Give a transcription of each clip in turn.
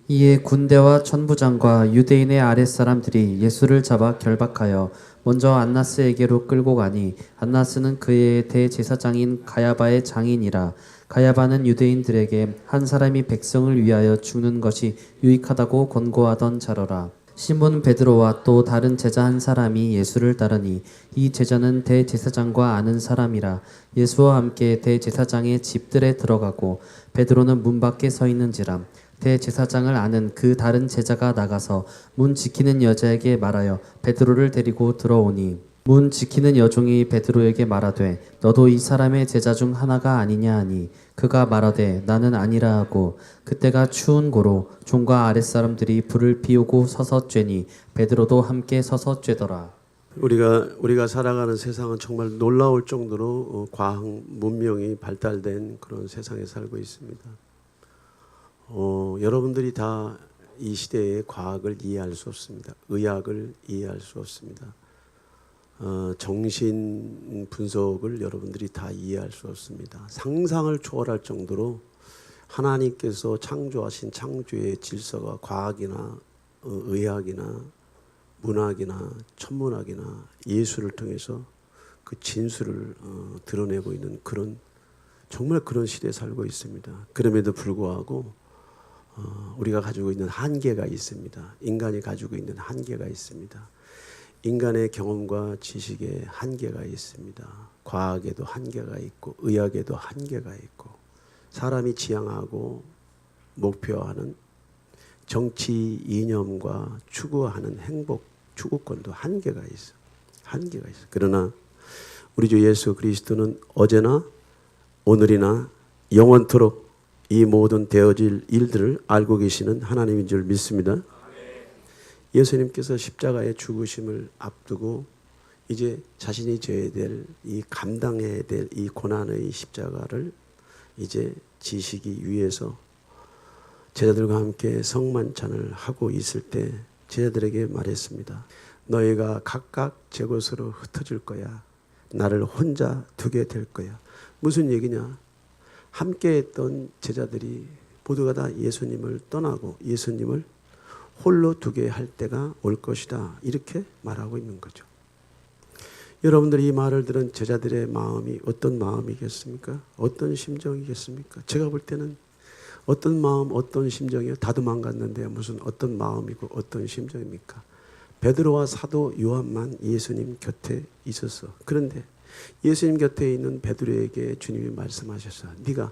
이에 군대와 천부장과 유대인의 아랫사람들이 예수를 잡아 결박하여 먼저 안나스에게로 끌고 가니 안나스는 그의 대제사장인 가야바의 장인이라. 가야바는 유대인들에게 한 사람이 백성을 위하여 죽는 것이 유익하다고 권고하던 자로라. 시몬 베드로와 또 다른 제자 한 사람이 예수를 따르니 이 제자는 대제사장과 아는 사람이라. 예수와 함께 대제사장의 집들에 들어가고 베드로는 문 밖에 서 있는지라. 대제사장을 아는 그 다른 제자가 나가서 문 지키는 여자에게 말하여 베드로를 데리고 들어오니 문 지키는 여종이 베드로에게 말하되 너도 이 사람의 제자 중 하나가 아니냐 하니 그가 말하되 나는 아니라 하고 그때가 추운 고로 종과 아랫사람들이 불을 피우고 서서 쬐니 베드로도 함께 서서 쬐더라. 우리가 살아가는 세상은 정말 놀라울 정도로 과학 문명이 발달된 그런 세상에 살고 있습니다. 여러분들이 다 이 시대의 과학을 이해할 수 없습니다. 의학을 이해할 수 없습니다. 정신 분석을 여러분들이 다 이해할 수 없습니다. 상상을 초월할 정도로 하나님께서 창조하신 창조의 질서가 과학이나 의학이나 문학이나 천문학이나 예술을 통해서 그 진수를 드러내고 있는 정말 그런 시대에 살고 있습니다. 그럼에도 불구하고 우리가 가지고 있는 한계가 있습니다. 인간이 가지고 있는 한계가 있습니다. 인간의 경험과 지식에 한계가 있습니다. 과학에도 한계가 있고 의학에도 한계가 있고 사람이 지향하고 목표하는 정치 이념과 추구하는 행복, 추구권도 한계가 있어. 한계가 있어. 그러나 우리 주 예수 그리스도는 어제나 오늘이나 영원토록 이 모든 되어질 일들을 알고 계시는 하나님인 줄 믿습니다. 예수님께서 십자가의 죽으심을 앞두고 이제 자신이 져야 될 이 감당해야 될 이 고난의 십자가를 이제 지시기 위해서 제자들과 함께 성만찬을 하고 있을 때 제자들에게 말했습니다. 너희가 각각 제 곳으로 흩어질 거야. 나를 혼자 두게 될 거야. 무슨 얘기냐? 함께 했던 제자들이 모두가 다 예수님을 떠나고 예수님을 홀로 두게 할 때가 올 것이다. 이렇게 말하고 있는 거죠. 여러분들이 이 말을 들은 제자들의 마음이 어떤 마음이겠습니까? 어떤 심정이겠습니까? 제가 볼 때는 어떤 마음, 어떤 심정이요? 다 도망갔는데 무슨 어떤 마음이고 어떤 심정입니까? 베드로와 사도 요한만 예수님 곁에 있었어. 그런데 예수님 곁에 있는 베드로에게 주님이 말씀하셨어. 네가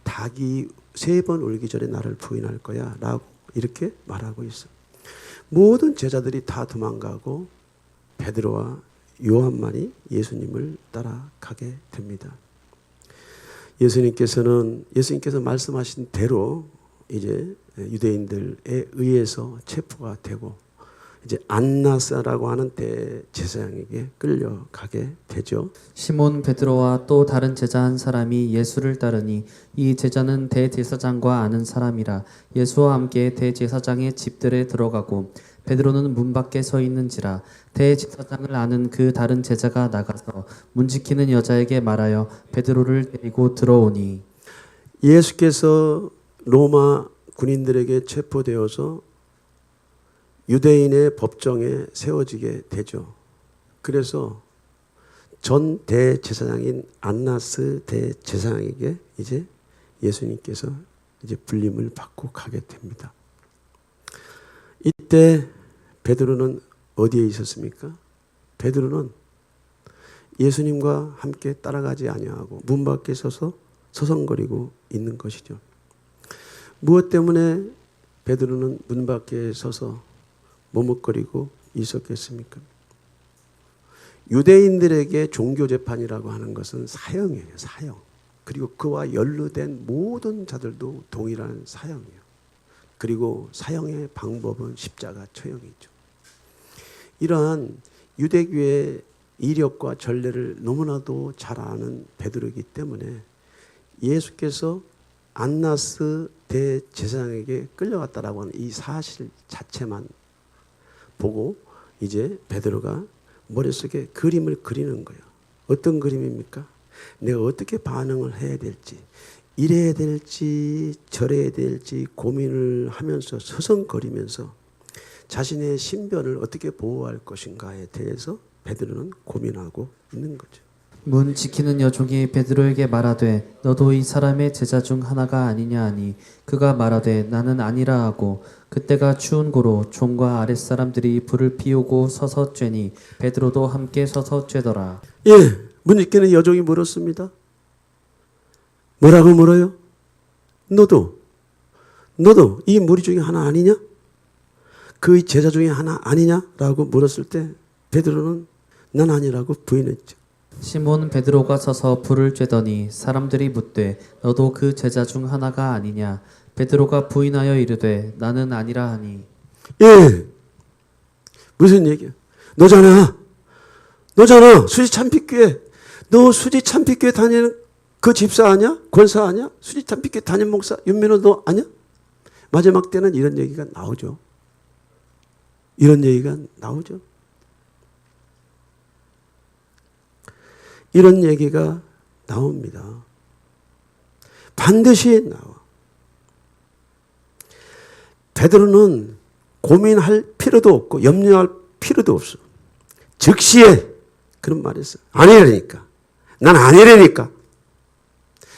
닭이 3번 울기 전에 나를 부인할 거야 라고 이렇게 말하고 있어. 모든 제자들이 다 도망가고 베드로와 요한만이 예수님을 따라가게 됩니다. 예수님께서 말씀하신 대로 이제 유대인들에 의해서 체포가 되고 이제 안나스라고 하는 대제사장에게 끌려가게 되죠. 시몬 베드로와 또 다른 제자 한 사람이 예수를 따르니 이 제자는 대제사장과 아는 사람이라. 예수와 함께 대제사장의 집들에 들어가고 베드로는 문 밖에 서 있는지라. 대제사장을 아는 그 다른 제자가 나가서 문 지키는 여자에게 말하여 베드로를 데리고 들어오니 예수께서 로마 군인들에게 체포되어서 유대인의 법정에 세워지게 되죠. 그래서 전 대제사장인 안나스 대제사장에게 이제 예수님께서 이제 불림을 받고 가게 됩니다. 이때 베드로는 어디에 있었습니까? 베드로는 예수님과 함께 따라가지 아니하고 문 밖에 서서 서성거리고 있는 것이죠. 무엇 때문에 베드로는 문 밖에 서서 머뭇거리고 있었겠습니까? 유대인들에게 종교재판이라고 하는 것은 사형이에요. 사형. 그리고 그와 연루된 모든 자들도 동일한 사형이에요. 그리고 사형의 방법은 십자가 처형이죠. 이러한 유대교의 이력과 전례를 너무나도 잘 아는 베드로이기 때문에 예수께서 안나스 대제사장에게 끌려갔다라고 하는 이 사실 자체만 보고 이제 베드로가 머릿속에 그림을 그리는 거예요. 어떤 그림입니까? 내가 어떻게 반응을 해야 될지. 이래야 될지 저래야 될지 고민을 하면서 서성거리면서 자신의 신변을 어떻게 보호할 것인가에 대해서 베드로는 고민하고 있는 거죠. 문 지키는 여종이 베드로에게 말하되 너도 이 사람의 제자 중 하나가 아니냐 하니 그가 말하되 나는 아니라 하고 그때가 추운 고로 종과 아랫사람들이 불을 피우고 서서 쬐니 베드로도 함께 서서 쬐더라. 예, 문 지키는 여종이 물었습니다. 뭐라고 물어요? 너도 이 무리 중에 하나 아니냐? 그 제자 중에 하나 아니냐라고 물었을 때 베드로는 난 아니라고 부인했죠. 시몬 베드로가 서서 불을 쬐더니 사람들이 묻되 너도 그 제자 중 하나가 아니냐? 베드로가 부인하여 이르되 나는 아니라 하니. 예, 무슨 얘기야? 너잖아. 수지 참빛교회. 너 수지 참빛교회 다니는 그 집사 아니야? 권사 아니야? 수지 참빛교회 담임 목사 윤민호 너 아니야? 마지막 때는 이런 얘기가 나오죠. 이런 얘기가 나오죠. 이런 얘기가 나옵니다. 반드시 나와. 베드로는 고민할 필요도 없고 염려할 필요도 없어. 즉시에 그런 말이 있어요. 아니라니까. 난 아니라니까.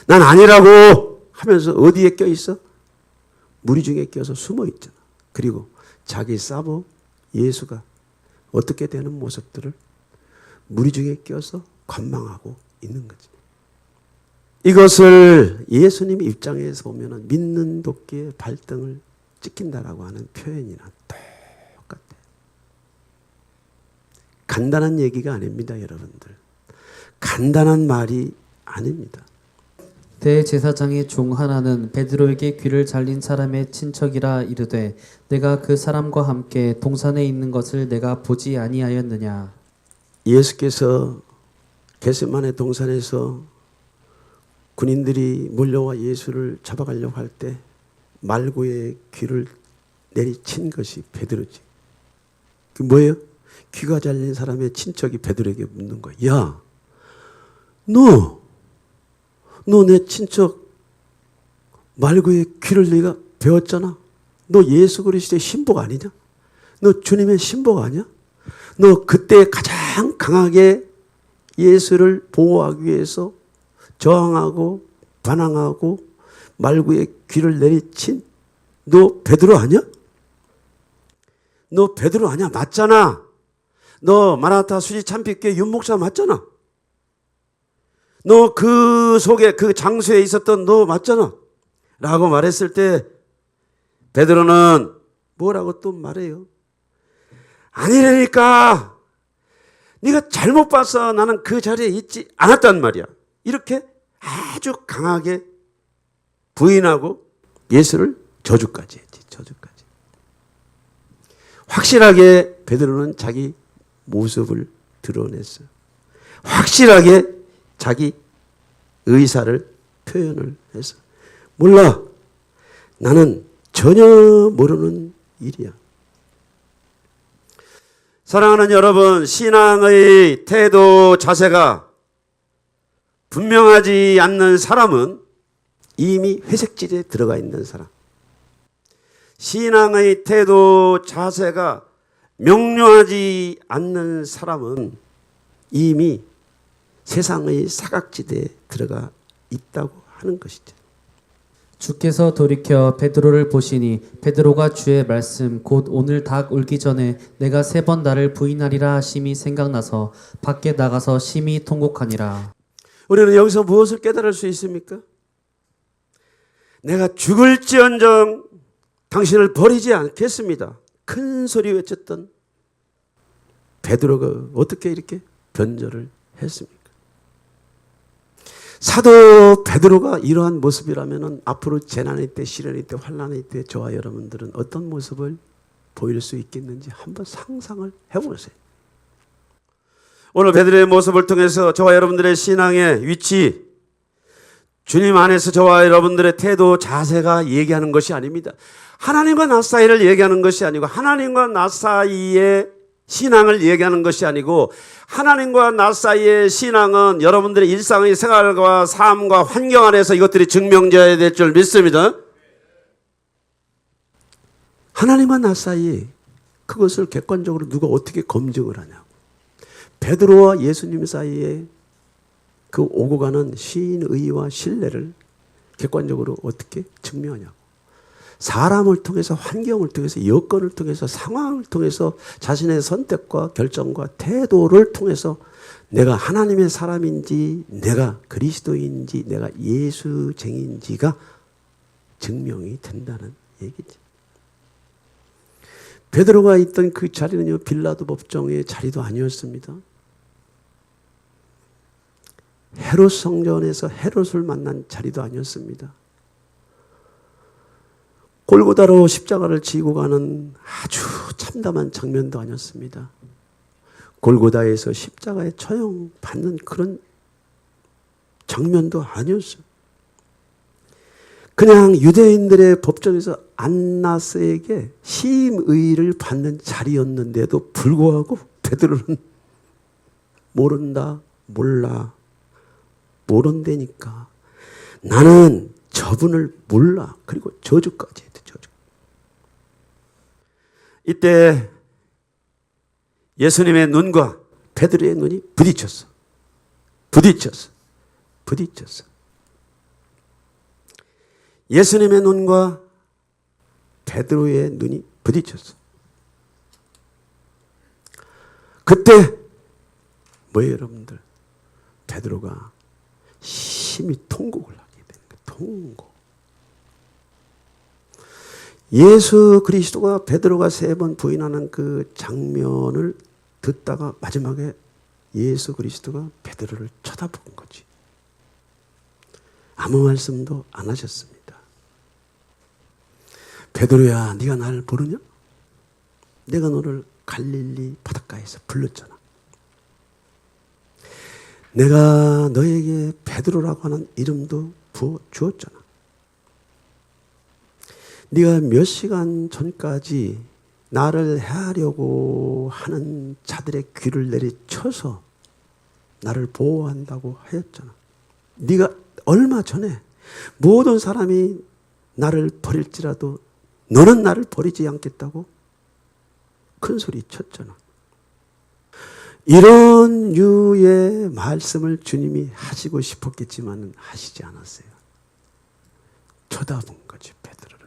난 아니라고 하면서 어디에 껴있어? 무리 중에 껴서 숨어 있잖아. 그리고 자기 사모 예수가 어떻게 되는 모습들을 무리 중에 껴서 관망하고 있는 거지. 이것을 예수님 입장에서 보면 믿는 도끼에 발등을 찍힌다라고 하는 표현이나 똑같아. 간단한 얘기가 아닙니다, 여러분들. 간단한 말이 아닙니다. 대제사장의 종 하나는 베드로에게 귀를 잘린 사람의 친척이라 이르되 내가 그 사람과 함께 동산에 있는 것을 내가 보지 아니하였느냐. 예수께서 겟세마네 동산에서 군인들이 몰려와 예수를 잡아가려고 할 때 말구에 귀를 내리친 것이 베드로지. 그 뭐예요? 귀가 잘린 사람의 친척이 베드로에게 묻는 거야. 야, 너 내 친척 말구에 귀를 네가 배웠잖아. 너 예수 그리스도의 신복 아니냐? 너 주님의 신복 아니야? 너 그때 가장 강하게 예수를 보호하기 위해서 저항하고 반항하고 말구에 귀를 내리친 너 베드로 아니야? 너 베드로 아니야? 맞잖아. 너 마라나타 수지 참빛교회 윤목사 맞잖아. 너 그 속에 그 장소에 있었던 너 맞잖아. 라고 말했을 때 베드로는 뭐라고 또 말해요? 아니라니까. 네가 잘못 봤어. 나는 그 자리에 있지 않았단 말이야. 이렇게 아주 강하게 부인하고 예수를 저주까지 했지. 저주까지. 확실하게 베드로는 자기 모습을 드러냈어요. 확실하게 자기 의사를 표현을 해서 몰라. 나는 전혀 모르는 일이야. 사랑하는 여러분, 신앙의 태도 자세가 분명하지 않는 사람은 이미 회색지대에 들어가 있는 사람. 신앙의 태도 자세가 명료하지 않는 사람은 이미 세상의 사각지대에 들어가 있다고 하는 것이죠. 주께서 돌이켜 베드로를 보시니 베드로가 주의 말씀 곧 오늘 닭 울기 전에 내가 3번 나를 부인하리라 하심이 생각나서 밖에 나가서 심히 통곡하니라. 우리는 여기서 무엇을 깨달을 수 있습니까? 내가 죽을지언정 당신을 버리지 않겠습니다. 큰 소리 외쳤던 베드로가 어떻게 이렇게 변절을 했습니까? 사도 베드로가 이러한 모습이라면 앞으로 재난의 때, 시련의 때, 환난의 때 저와 여러분들은 어떤 모습을 보일 수 있겠는지 한번 상상을 해보세요. 오늘 베드로의 모습을 통해서 저와 여러분들의 신앙의 위치, 주님 안에서 저와 여러분들의 태도, 자세가 얘기하는 것이 아닙니다. 하나님과 나 사이를 얘기하는 것이 아니고 하나님과 나 사이의 신앙을 얘기하는 것이 아니고 하나님과 나 사이의 신앙은 여러분들의 일상의 생활과 삶과 환경 안에서 이것들이 증명되어야 될 줄 믿습니다. 하나님과 나 사이에 그것을 객관적으로 누가 어떻게 검증을 하냐고. 베드로와 예수님 사이에 그 오고 가는 신의와 신뢰를 객관적으로 어떻게 증명하냐고. 사람을 통해서, 환경을 통해서, 여건을 통해서, 상황을 통해서 자신의 선택과 결정과 태도를 통해서 내가 하나님의 사람인지, 내가 그리스도인지, 내가 예수쟁인지가 증명이 된다는 얘기지. 베드로가 있던 그 자리는요, 빌라도 법정의 자리도 아니었습니다. 헤롯 성전에서 헤롯을 만난 자리도 아니었습니다. 골고다로 십자가를 지고 가는 아주 참담한 장면도 아니었습니다. 골고다에서 십자가에 처형받는 그런 장면도 아니었어요. 그냥 유대인들의 법정에서 안나스에게 심의를 받는 자리였는데도 불구하고 베드로는 모른다, 몰라, 모른다니까. 나는 저분을 몰라. 그리고 저주까지 했대, 저주. 이때 예수님의 눈과 베드로의 눈이 부딪혔어. 예수님의 눈과 베드로의 눈이 부딪혔어. 그때 뭐예요, 여러분들? 베드로가 심히 통곡을 하게 되는 거예요. 통곡. 예수 그리스도가 베드로가 3번 부인하는 그 장면을 듣다가 마지막에 예수 그리스도가 베드로를 쳐다본 거지. 아무 말씀도 안 하셨습니다. 베드로야, 네가 나를 모르냐? 내가 너를 갈릴리 바닷가에서 불렀잖아. 내가 너에게 베드로라고 하는 이름도 부어주었잖아. 네가 몇 시간 전까지 나를 해하려고 하는 자들의 귀를 내리쳐서 나를 보호한다고 하였잖아. 네가 얼마 전에 모든 사람이 나를 버릴지라도 너는 나를 버리지 않겠다고 큰 소리 쳤잖아. 이런 유의 말씀을 주님이 하시고 싶었겠지만 하시지 않았어요. 쳐다본 거지, 베드로를.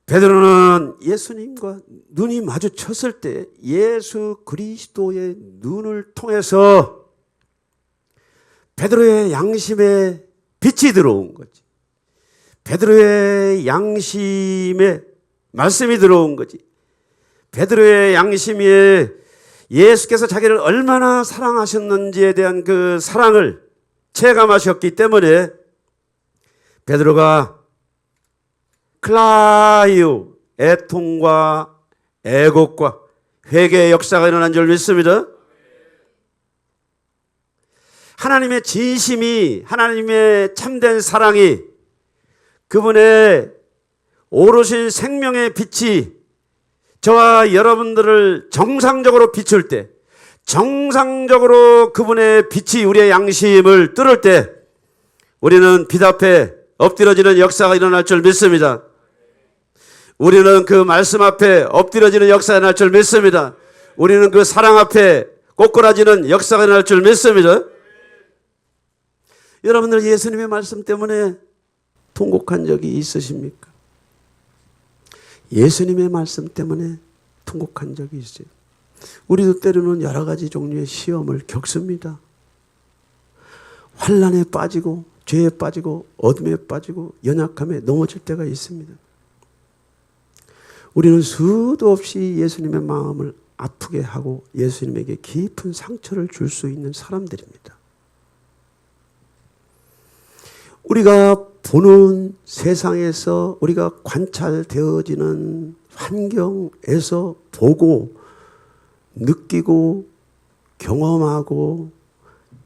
베드로는 예수님과 눈이 마주쳤을 때 예수 그리스도의 눈을 통해서 베드로의 양심에 빛이 들어온 거지. 베드로의 양심에 말씀이 들어온 거지. 베드로의 양심에 예수께서 자기를 얼마나 사랑하셨는지에 대한 그 사랑을 체감하셨기 때문에 베드로가 클라이오, 애통과 애곡과 회개의 역사가 일어난 줄 믿습니다. 하나님의 진심이, 하나님의 참된 사랑이, 그분의 오롯인 생명의 빛이 저와 여러분들을 정상적으로 비출 때, 정상적으로 그분의 빛이 우리의 양심을 뚫을 때 우리는 빛 앞에 엎드려지는 역사가 일어날 줄 믿습니다. 우리는 그 말씀 앞에 엎드려지는 역사가 일어날 줄 믿습니다. 우리는 그 사랑 앞에 꼬꾸라지는 역사가 일어날 줄 믿습니다. 여러분들 예수님의 말씀 때문에 통곡한 적이 있으십니까? 예수님의 말씀 때문에 통곡한 적이 있어요. 우리도 때로는 여러 가지 종류의 시험을 겪습니다. 환난에 빠지고 죄에 빠지고 어둠에 빠지고 연약함에 넘어질 때가 있습니다. 우리는 수도 없이 예수님의 마음을 아프게 하고 예수님에게 깊은 상처를 줄 수 있는 사람들입니다. 우리가 보는 세상에서 우리가 관찰되어지는 환경에서 보고 느끼고 경험하고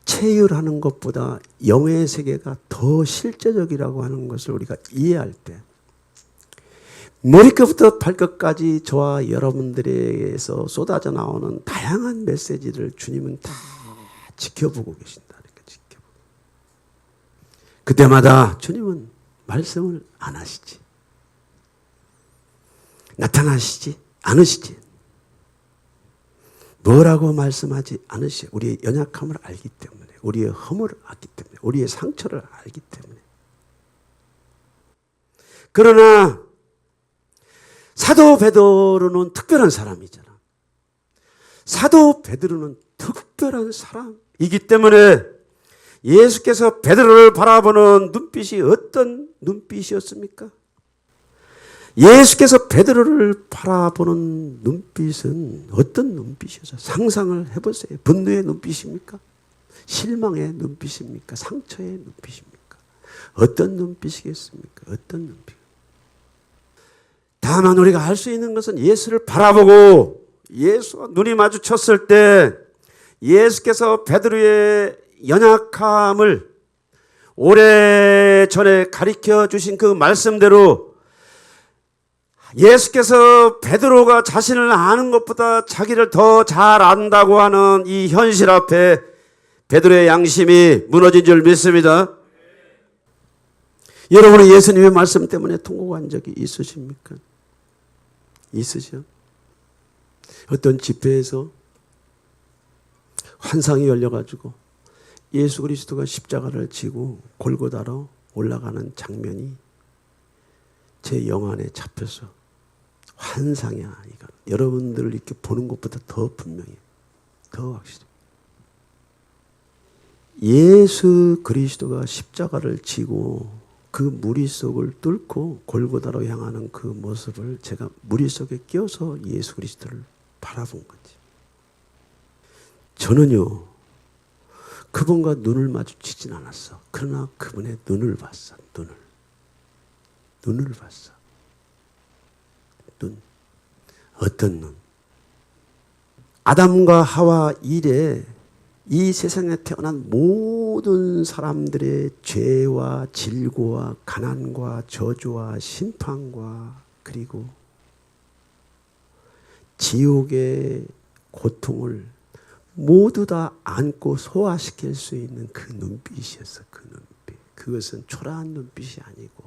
체휼하는 것보다 영의 세계가 더 실제적이라고 하는 것을 우리가 이해할 때 머리끝부터 발끝까지 저와 여러분들에게서 쏟아져 나오는 다양한 메시지를 주님은 다 지켜보고 계신다. 그러니까 지켜보고. 그때마다 주님은 말씀을 안 하시지. 나타나시지 않으시지. 뭐라고 말씀하지 않으시. 우리의 연약함을 알기 때문에, 우리의 허물을 알기 때문에, 우리의 상처를 알기 때문에. 그러나 사도 베드로는 특별한 사람이잖아. 사도 베드로는 특별한 사람이기 때문에 예수께서 베드로를 바라보는 눈빛이 어떤 눈빛이었습니까? 예수께서 베드로를 바라보는 눈빛은 어떤 눈빛이었어요? 상상을 해보세요. 분노의 눈빛입니까? 실망의 눈빛입니까? 상처의 눈빛입니까? 어떤 눈빛이겠습니까? 어떤 눈빛? 다만 우리가 알 수 있는 것은 예수를 바라보고 예수와 눈이 마주쳤을 때 예수께서 베드로의 연약함을 오래전에 가르쳐 주신 그 말씀대로 예수께서 베드로가 자신을 아는 것보다 자기를 더 잘 안다고 하는 이 현실 앞에 베드로의 양심이 무너진 줄 믿습니다. 여러분은 예수님의 말씀 때문에 통곡한 적이 있으십니까? 있으시죠? 어떤 집회에서 환상이 열려가지고 예수 그리스도가 십자가를 지고 골고다로 올라가는 장면이 제 영안에 잡혀서 환상이야. 이거 여러분들을 이렇게 보는 것보다 더 분명해. 더 확실해. 예수 그리스도가 십자가를 지고 그 무리 속을 뚫고 골고다로 향하는 그 모습을 제가 무리 속에 끼어서 예수 그리스도를 바라본 거지. 저는요, 그분과 눈을 마주치진 않았어. 그러나 그분의 눈을 봤어. 눈을 봤어. 눈. 어떤 눈? 아담과 하와 이래 이 세상에 태어난 모든 사람들의 죄와 질고와 가난과 저주와 심판과 그리고 지옥의 고통을 모두 다 안고 소화시킬 수 있는 그 눈빛이었어. 그 눈빛. 그것은 초라한 눈빛이 아니고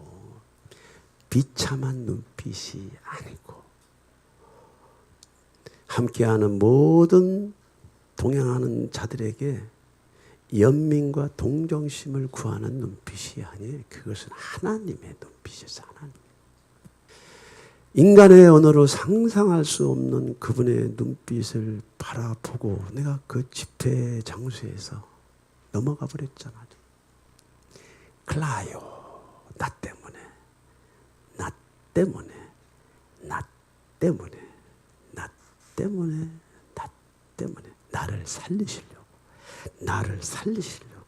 비참한 눈빛이 아니고 함께하는 모든 동행하는 자들에게 연민과 동정심을 구하는 눈빛이 아니에요. 그것은 하나님의 눈빛이었어요. 하나님. 인간의 언어로 상상할 수 없는 그분의 눈빛을 바라보고 내가 그 집회 장소에서 넘어가 버렸잖아. 클라요. 나 때문에. 나 때문에. 나 때문에. 나 때문에. 나 때문에. 나를 살리시려고. 나를 살리시려고.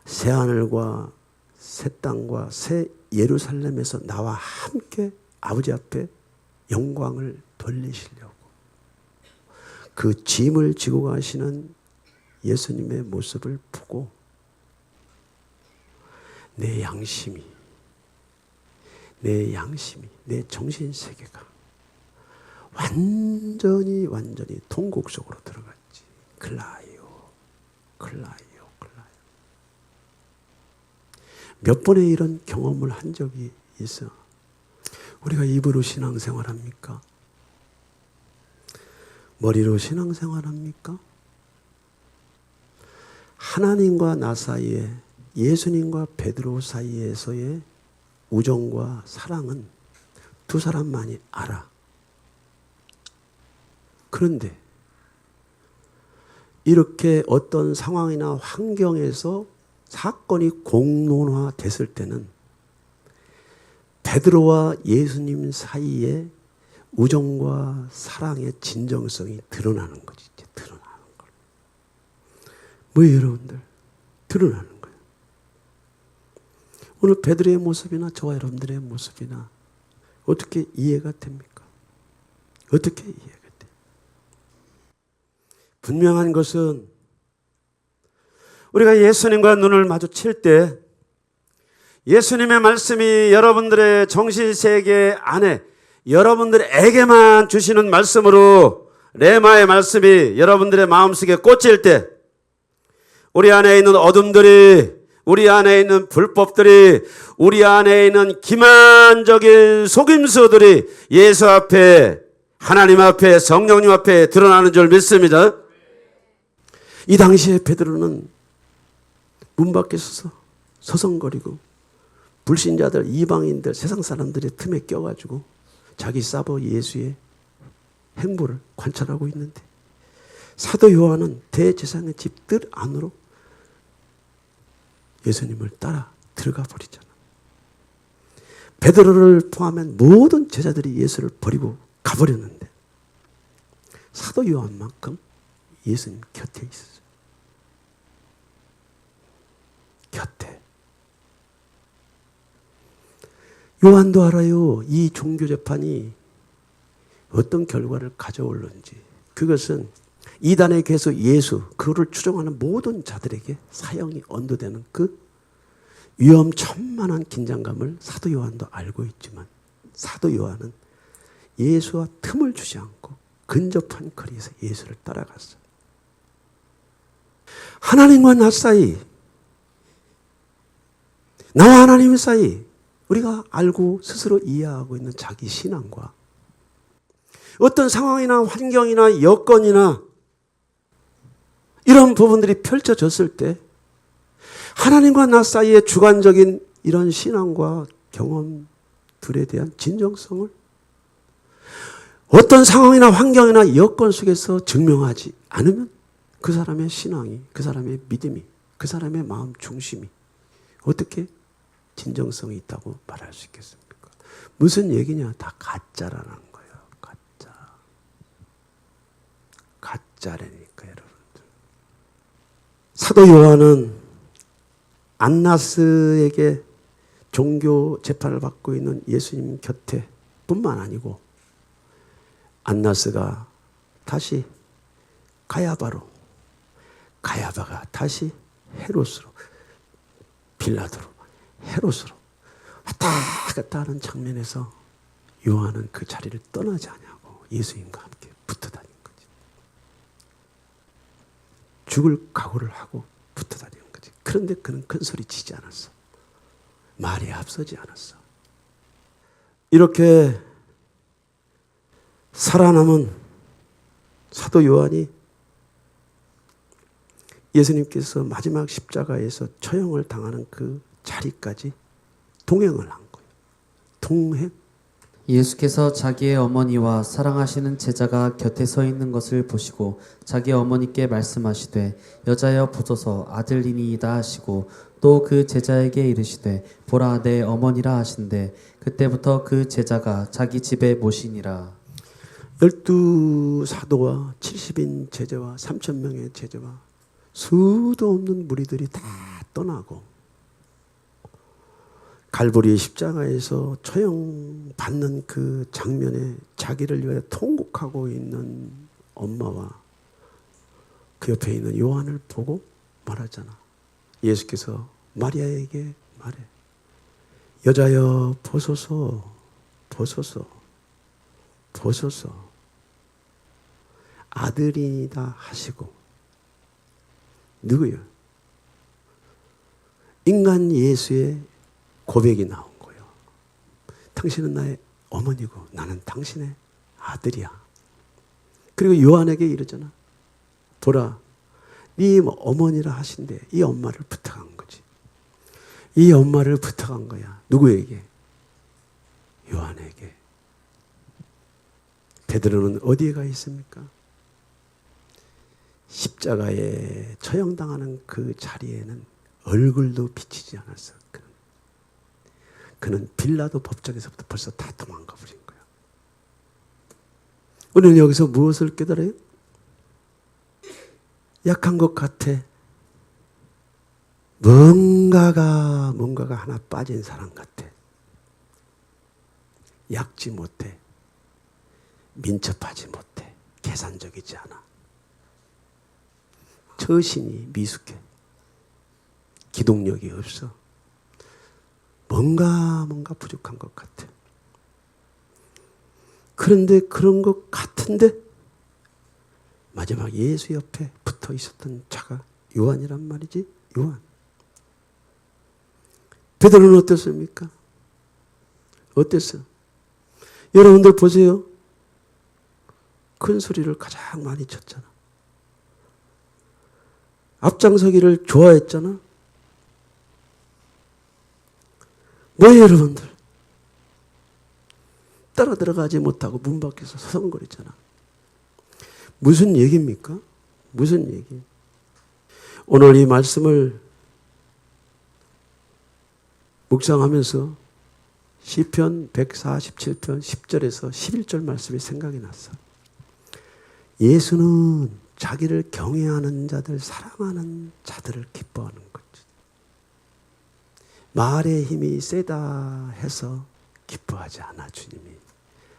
새하늘과 새 땅과 새 예루살렘에서 나와 함께 아버지 앞에 영광을 돌리시려고. 그 짐을 지고 가시는 예수님의 모습을 보고 내 양심이, 내 정신세계가 완전히 통곡 속으로 들어갔지. 클라요. 몇 번의 이런 경험을 한 적이 있어. 우리가 입으로 신앙생활합니까? 머리로 신앙생활합니까? 하나님과 나 사이에, 예수님과 베드로 사이에서의 우정과 사랑은 두 사람만이 알아. 그런데 이렇게 어떤 상황이나 환경에서 사건이 공론화됐을 때는 베드로와 예수님 사이에 우정과 사랑의 진정성이 드러나는 거지. 이제 드러나는 거. 뭐예요, 여러분들? 드러나는 거예요. 오늘 베드로의 모습이나 저와 여러분들의 모습이나 어떻게 이해가 됩니까? 어떻게 이해가 돼? 분명한 것은 우리가 예수님과 눈을 마주칠 때 예수님의 말씀이 여러분들의 정신세계 안에 여러분들에게만 주시는 말씀으로 레마의 말씀이 여러분들의 마음속에 꽂힐 때 우리 안에 있는 어둠들이, 우리 안에 있는 불법들이, 우리 안에 있는 기만적인 속임수들이 예수 앞에, 하나님 앞에, 성령님 앞에 드러나는 줄 믿습니다. 이 당시에 베드로는 문 밖에 서서 서성거리고 불신자들, 이방인들, 세상 사람들의 틈에 껴가지고 자기 사버 예수의 행보를 관찰하고 있는데 사도 요한은 대제사장의 집들 안으로 예수님을 따라 들어가 버리잖아. 베드로를 포함한 모든 제자들이 예수를 버리고 가버렸는데 사도 요한만큼 예수님 곁에 있었어요. 곁에. 요한도 알아요. 이 종교재판이 어떤 결과를 가져올는지. 그것은 이단에 계속 예수, 그를 추종하는 모든 자들에게 사형이 언도되는 그 위험천만한 긴장감을 사도 요한도 알고 있지만 사도 요한은 예수와 틈을 주지 않고 근접한 거리에서 예수를 따라갔어요. 하나님과 나 사이, 나와 하나님 사이 우리가 알고 스스로 이해하고 있는 자기 신앙과 어떤 상황이나 환경이나 여건이나 이런 부분들이 펼쳐졌을 때 하나님과 나 사이의 주관적인 이런 신앙과 경험들에 대한 진정성을 어떤 상황이나 환경이나 여건 속에서 증명하지 않으면 그 사람의 신앙이, 그 사람의 믿음이, 그 사람의 마음 중심이 어떻게 진정성이 있다고 말할 수 있겠습니까? 무슨 얘기냐? 다 가짜라는 거예요. 가짜. 가짜라니까 여러분들. 사도 요한은 안나스에게 종교 재판을 받고 있는 예수님 곁에 뿐만 아니고 안나스가 다시 가야바로, 가야바가 다시 헤롯으로, 빌라도로, 헤롯으로 왔다 갔다 하는 장면에서 요한은 그 자리를 떠나지 않냐고 예수님과 함께 붙어 다닌 거지. 죽을 각오를 하고 붙어 다니는 거지. 그런데 그는 큰 소리 치지 않았어. 말이 앞서지 않았어. 이렇게 살아남은 사도 요한이 예수님께서 마지막 십자가에서 처형을 당하는 그 자리까지 동행을 한 거예요. 동행. 예수께서 자기의 어머니와 사랑하시는 제자가 곁에 서 있는 것을 보시고 자기 어머니께 말씀하시되 여자여 보소서 아들이니이다 하시고 또 그 제자에게 이르시되 보라 내 어머니라 하신대 그때부터 그 제자가 자기 집에 모시니라. 12사도와 70인 제자와 3,000명의 제자와 수도 없는 무리들이 다 떠나고 갈보리의 십자가에서 처형받는 그 장면에 자기를 위하여 통곡하고 있는 엄마와 그 옆에 있는 요한을 보고 말하잖아. 예수께서 마리아에게 말해. 여자여 보소서, 보소서, 보소서. 아들이다 하시고 누구요? 인간 예수의 고백이 나온 거예요. 당신은 나의 어머니고 나는 당신의 아들이야. 그리고 요한에게 이러잖아. 보라, 네 어머니라 하신대. 이 엄마를 부탁한 거지. 이 엄마를 부탁한 거야. 누구에게? 요한에게. 베드로는 어디에 가 있습니까? 십자가에 처형당하는 그 자리에는 얼굴도 비치지 않았어. 그는 빌라도 법정에서부터 벌써 다 도망가 버린 거야. 우리는 여기서 무엇을 깨달아요? 약한 것 같아. 뭔가가 하나 빠진 사람 같아. 약지 못해. 민첩하지 못해. 계산적이지 않아. 처신이 미숙해. 기동력이 없어. 뭔가 부족한 것 같아. 그런데 그런 것 같은데 마지막 예수 옆에 붙어 있었던 자가 요한이란 말이지. 요한. 베드로는 어땠습니까? 어땠어요? 여러분들 보세요. 큰 소리를 가장 많이 쳤잖아. 앞장서기를 좋아했잖아. 뭐예요, 여러분들? 따라 들어가지 못하고 문 밖에서 서성거리잖아. 무슨 얘기입니까? 무슨 얘기? 오늘 이 말씀을 묵상하면서 시편 147편 10절에서 11절 말씀이 생각이 났어. 예수는 자기를 경외하는 자들, 사랑하는 자들을 기뻐하는 거지. 말의 힘이 세다 해서 기뻐하지 않아, 주님이.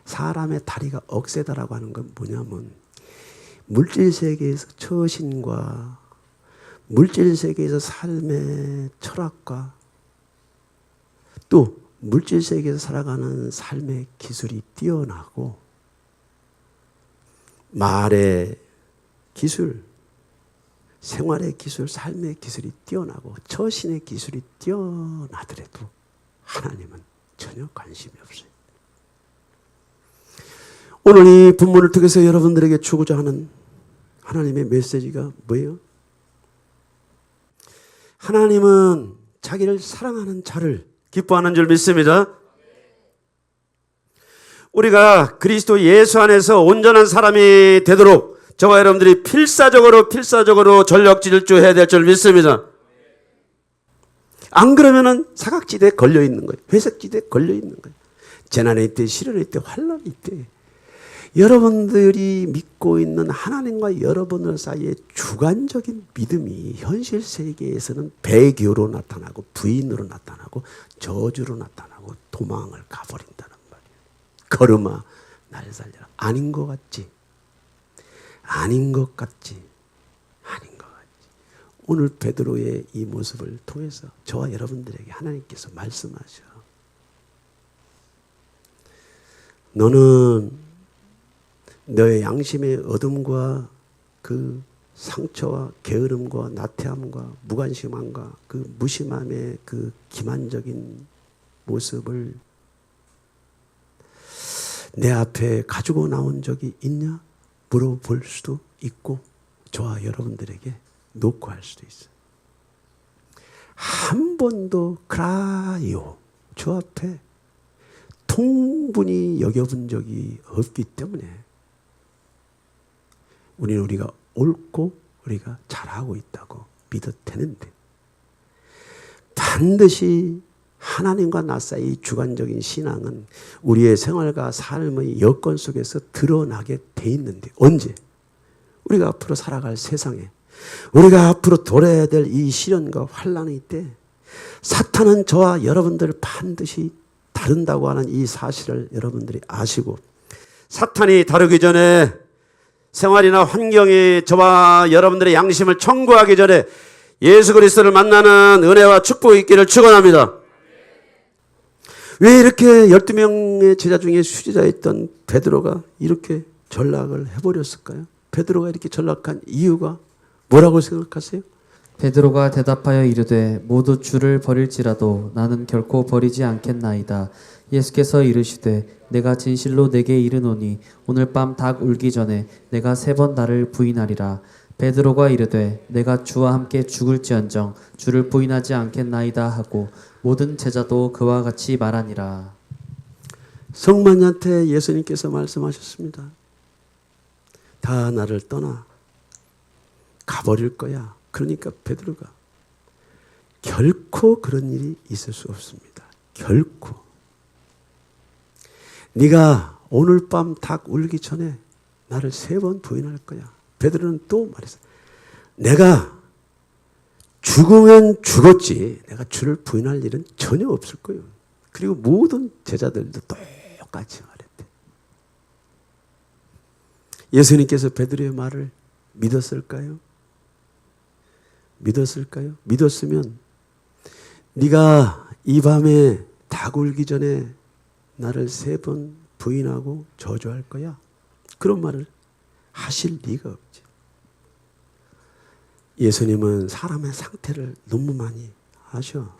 사람의 다리가 억세다라고 하는 건 뭐냐면 물질 세계에서 처신과 물질 세계에서 삶의 철학과 또 물질 세계에서 살아가는 삶의 기술이 뛰어나고 말의 기술, 생활의 기술, 삶의 기술이 뛰어나고 처신의 기술이 뛰어나더라도 하나님은 전혀 관심이 없어요. 오늘 이 본문을 통해서 여러분들에게 주고자 하는 하나님의 메시지가 뭐예요? 하나님은 자기를 사랑하는 자를 기뻐하는 줄 믿습니다. 우리가 그리스도 예수 안에서 온전한 사람이 되도록 저와 여러분들이 필사적으로 전력질주해야 될 줄 믿습니다. 안 그러면은 사각지대에 걸려 있는 거예요. 회색지대에 걸려 있는 거예요. 재난이 있대, 시련이 있대, 환란이 있대. 여러분들이 믿고 있는 하나님과 여러분들 사이의 주관적인 믿음이 현실 세계에서는 배교로 나타나고 부인으로 나타나고 저주로 나타나고 도망을 가버린다는 말이에요. 걸음아 날 살려라. 아닌 것 같지? 아닌 것 같지? 아닌 것 같지? 오늘 베드로의 이 모습을 통해서 저와 여러분들에게 하나님께서 말씀하셔. 너는 너의 양심의 어둠과 그 상처와 게으름과 나태함과 무관심함과 그 무심함의 그 기만적인 모습을 내 앞에 가지고 나온 적이 있냐? 물어볼 수도 있고 저와 여러분들에게 노고할 수도 있어요. 한 번도 그라요 저 앞에 통분히 여겨본 적이 없기 때문에 우리가 옳고 우리가 잘하고 있다고 믿어도 되는데 반드시 하나님과 나 사이 주관적인 신앙은 우리의 생활과 삶의 여건 속에서 드러나게 돼 있는데 언제? 우리가 앞으로 살아갈 세상에 우리가 앞으로 돌아야 될 이 시련과 환란의 때 사탄은 저와 여러분들을 반드시 다룬다고 하는 이 사실을 여러분들이 아시고 사탄이 다루기 전에 생활이나 환경이 저와 여러분들의 양심을 청구하기 전에 예수 그리스도를 만나는 은혜와 축복이 있기를 축원합니다. 왜 이렇게 12명의 제자 중에 수제자였던 베드로가 이렇게 전락을 해버렸을까요? 베드로가 이렇게 전락한 이유가 뭐라고 생각하세요? 베드로가 대답하여 이르되 모두 주를 버릴지라도 나는 결코 버리지 않겠나이다. 예수께서 이르시되 내가 진실로 내게 이르노니 오늘 밤 닭 울기 전에 내가 3번 나를 부인하리라. 베드로가 이르되 내가 주와 함께 죽을지언정 주를 부인하지 않겠나이다 하고 모든 제자도 그와 같이 말하니라. 성만이한테 예수님께서 말씀하셨습니다. 다 나를 떠나 가버릴 거야. 그러니까 베드로가 결코 그런 일이 있을 수 없습니다. 결코. 네가 오늘 밤 닭 울기 전에 나를 3번 부인할 거야. 베드로는 또 말했어요. 내가 죽으면 죽었지 내가 주를 부인할 일은 전혀 없을 거예요. 그리고 모든 제자들도 똑같이 말했대. 예수님께서 베드로의 말을 믿었을까요? 믿었을까요? 믿었으면 네가 이 밤에 다 굴기 전에 나를 3번 부인하고 저주할 거야. 그런 말을 하실 리가 없지. 예수님은 사람의 상태를 너무 많이 아셔.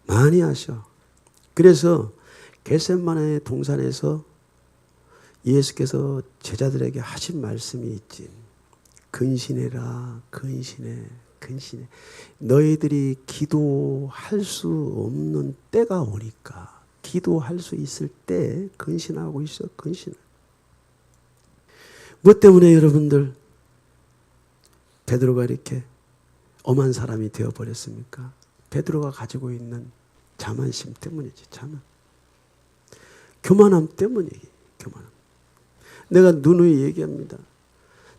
많이 아셔. 그래서 겟세마네 동산에서 예수께서 제자들에게 하신 말씀이 있지. 근신해라, 근신해, 근신해. 너희들이 기도할 수 없는 때가 오니까 기도할 수 있을 때 근신하고 있어, 근신. 뭐 때문에 여러분들 베드로가 이렇게 엄한 사람이 되어버렸습니까? 베드로가 가지고 있는 자만심 때문이지, 자만. 교만함 때문이에요, 교만함. 내가 누누이 얘기합니다.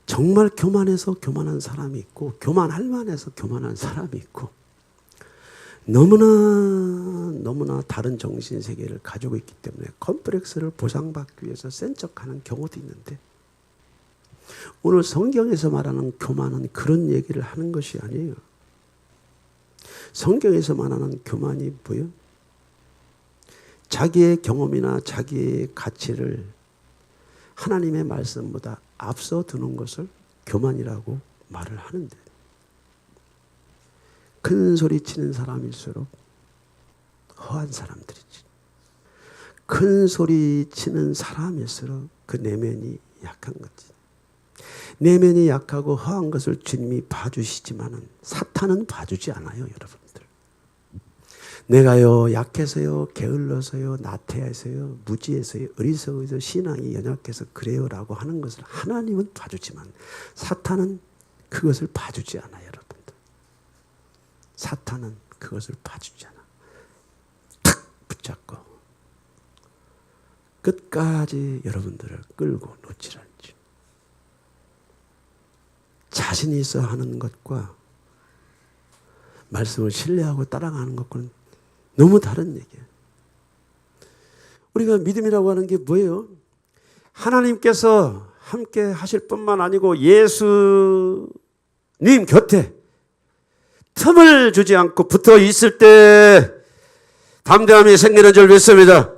정말 교만해서 교만한 사람이 있고 교만할 만해서 교만한 사람이 있고 너무나 다른 정신세계를 가지고 있기 때문에 컴플렉스를 보상받기 위해서 센 척하는 경우도 있는데 오늘 성경에서 말하는 교만은 그런 얘기를 하는 것이 아니에요. 성경에서 말하는 교만이 뭐예요? 자기의 경험이나 자기의 가치를 하나님의 말씀보다 앞서 두는 것을 교만이라고 말을 하는데 큰 소리 치는 사람일수록 허한 사람들이지. 큰 소리 치는 사람일수록 그 내면이 약한 거지. 내면이 약하고 허한 것을 주님이 봐주시지만은 사탄은 봐주지 않아요, 여러분들. 내가요 약해서요 게을러서요 나태해서요 무지해서요 어리석어서 신앙이 연약해서 그래요라고 하는 것을 하나님은 봐주지만 사탄은 그것을 봐주지 않아요, 여러분들. 사탄은 그것을 봐주지 않아. 탁 붙잡고 끝까지 여러분들을 끌고 놓치라는 줄. 자신이 있어 하는 것과 말씀을 신뢰하고 따라가는 것과는 너무 다른 얘기예요. 우리가 믿음이라고 하는 게 뭐예요? 하나님께서 함께 하실 뿐만 아니고 예수님 곁에 틈을 주지 않고 붙어 있을 때 담대함이 생기는 줄 믿습니다.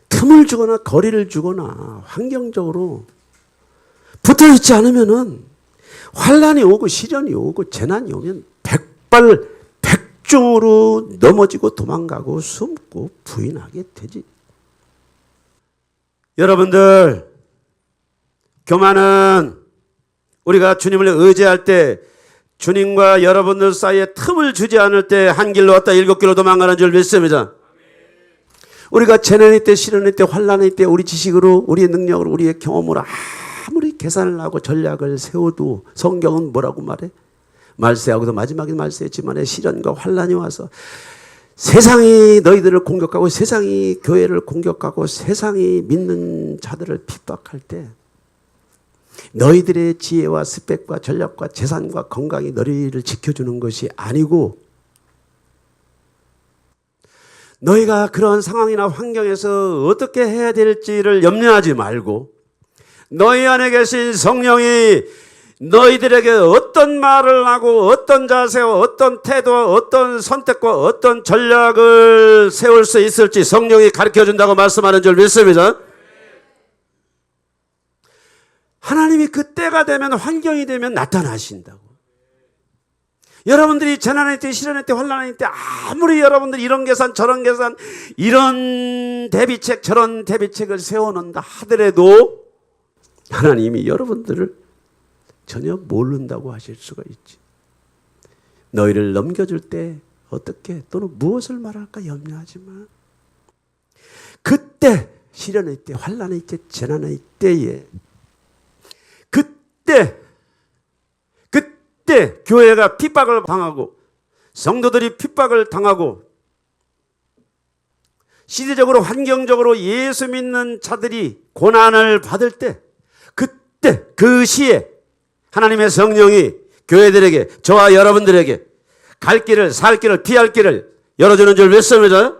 틈을 주거나 거리를 주거나 환경적으로 붙어 있지 않으면은 환란이 오고 시련이 오고 재난이 오면 백발백중으로 넘어지고 도망가고 숨고 부인하게 되지. 여러분들, 교만은 우리가 주님을 의지할 때 주님과 여러분들 사이에 틈을 주지 않을 때 한 길로 왔다 7길로 도망가는 줄 믿습니다. 우리가 재난의 때, 시련의 때, 환란의 때 우리 지식으로, 우리의 능력으로, 우리의 경험으로 아무리 계산을 하고 전략을 세워도 성경은 뭐라고 말해? 말세하고도 마지막에 말세했지만 시련과 환란이 와서 세상이 너희들을 공격하고 세상이 교회를 공격하고 세상이 믿는 자들을 핍박할 때 너희들의 지혜와 스펙과 전략과 재산과 건강이 너희를 지켜주는 것이 아니고 너희가 그런 상황이나 환경에서 어떻게 해야 될지를 염려하지 말고 너희 안에 계신 성령이 너희들에게 어떤 말을 하고 어떤 자세와 어떤 태도와 어떤 선택과 어떤 전략을 세울 수 있을지 성령이 가르쳐준다고 말씀하는 줄 믿습니다. 하나님이 그 때가 되면 환경이 되면 나타나신다고. 여러분들이 재난의 때 시련의 때 환난의 때 아무리 여러분들이 이런 계산 저런 계산 이런 대비책 저런 대비책을 세워놓는다 하더라도 하나님이 여러분들을 전혀 모른다고 하실 수가 있지. 너희를 넘겨줄 때 어떻게 또는 무엇을 말할까 염려하지 마. 그때 시련의 때 환난의 때 재난의 때에 그때 교회가 핍박을 당하고 성도들이 핍박을 당하고 시대적으로 환경적으로 예수 믿는 자들이 고난을 받을 때 그때 그 시에 하나님의 성령이 교회들에게 저와 여러분들에게 갈 길을 살 길을 피할 길을 열어주는 줄 믿습니다.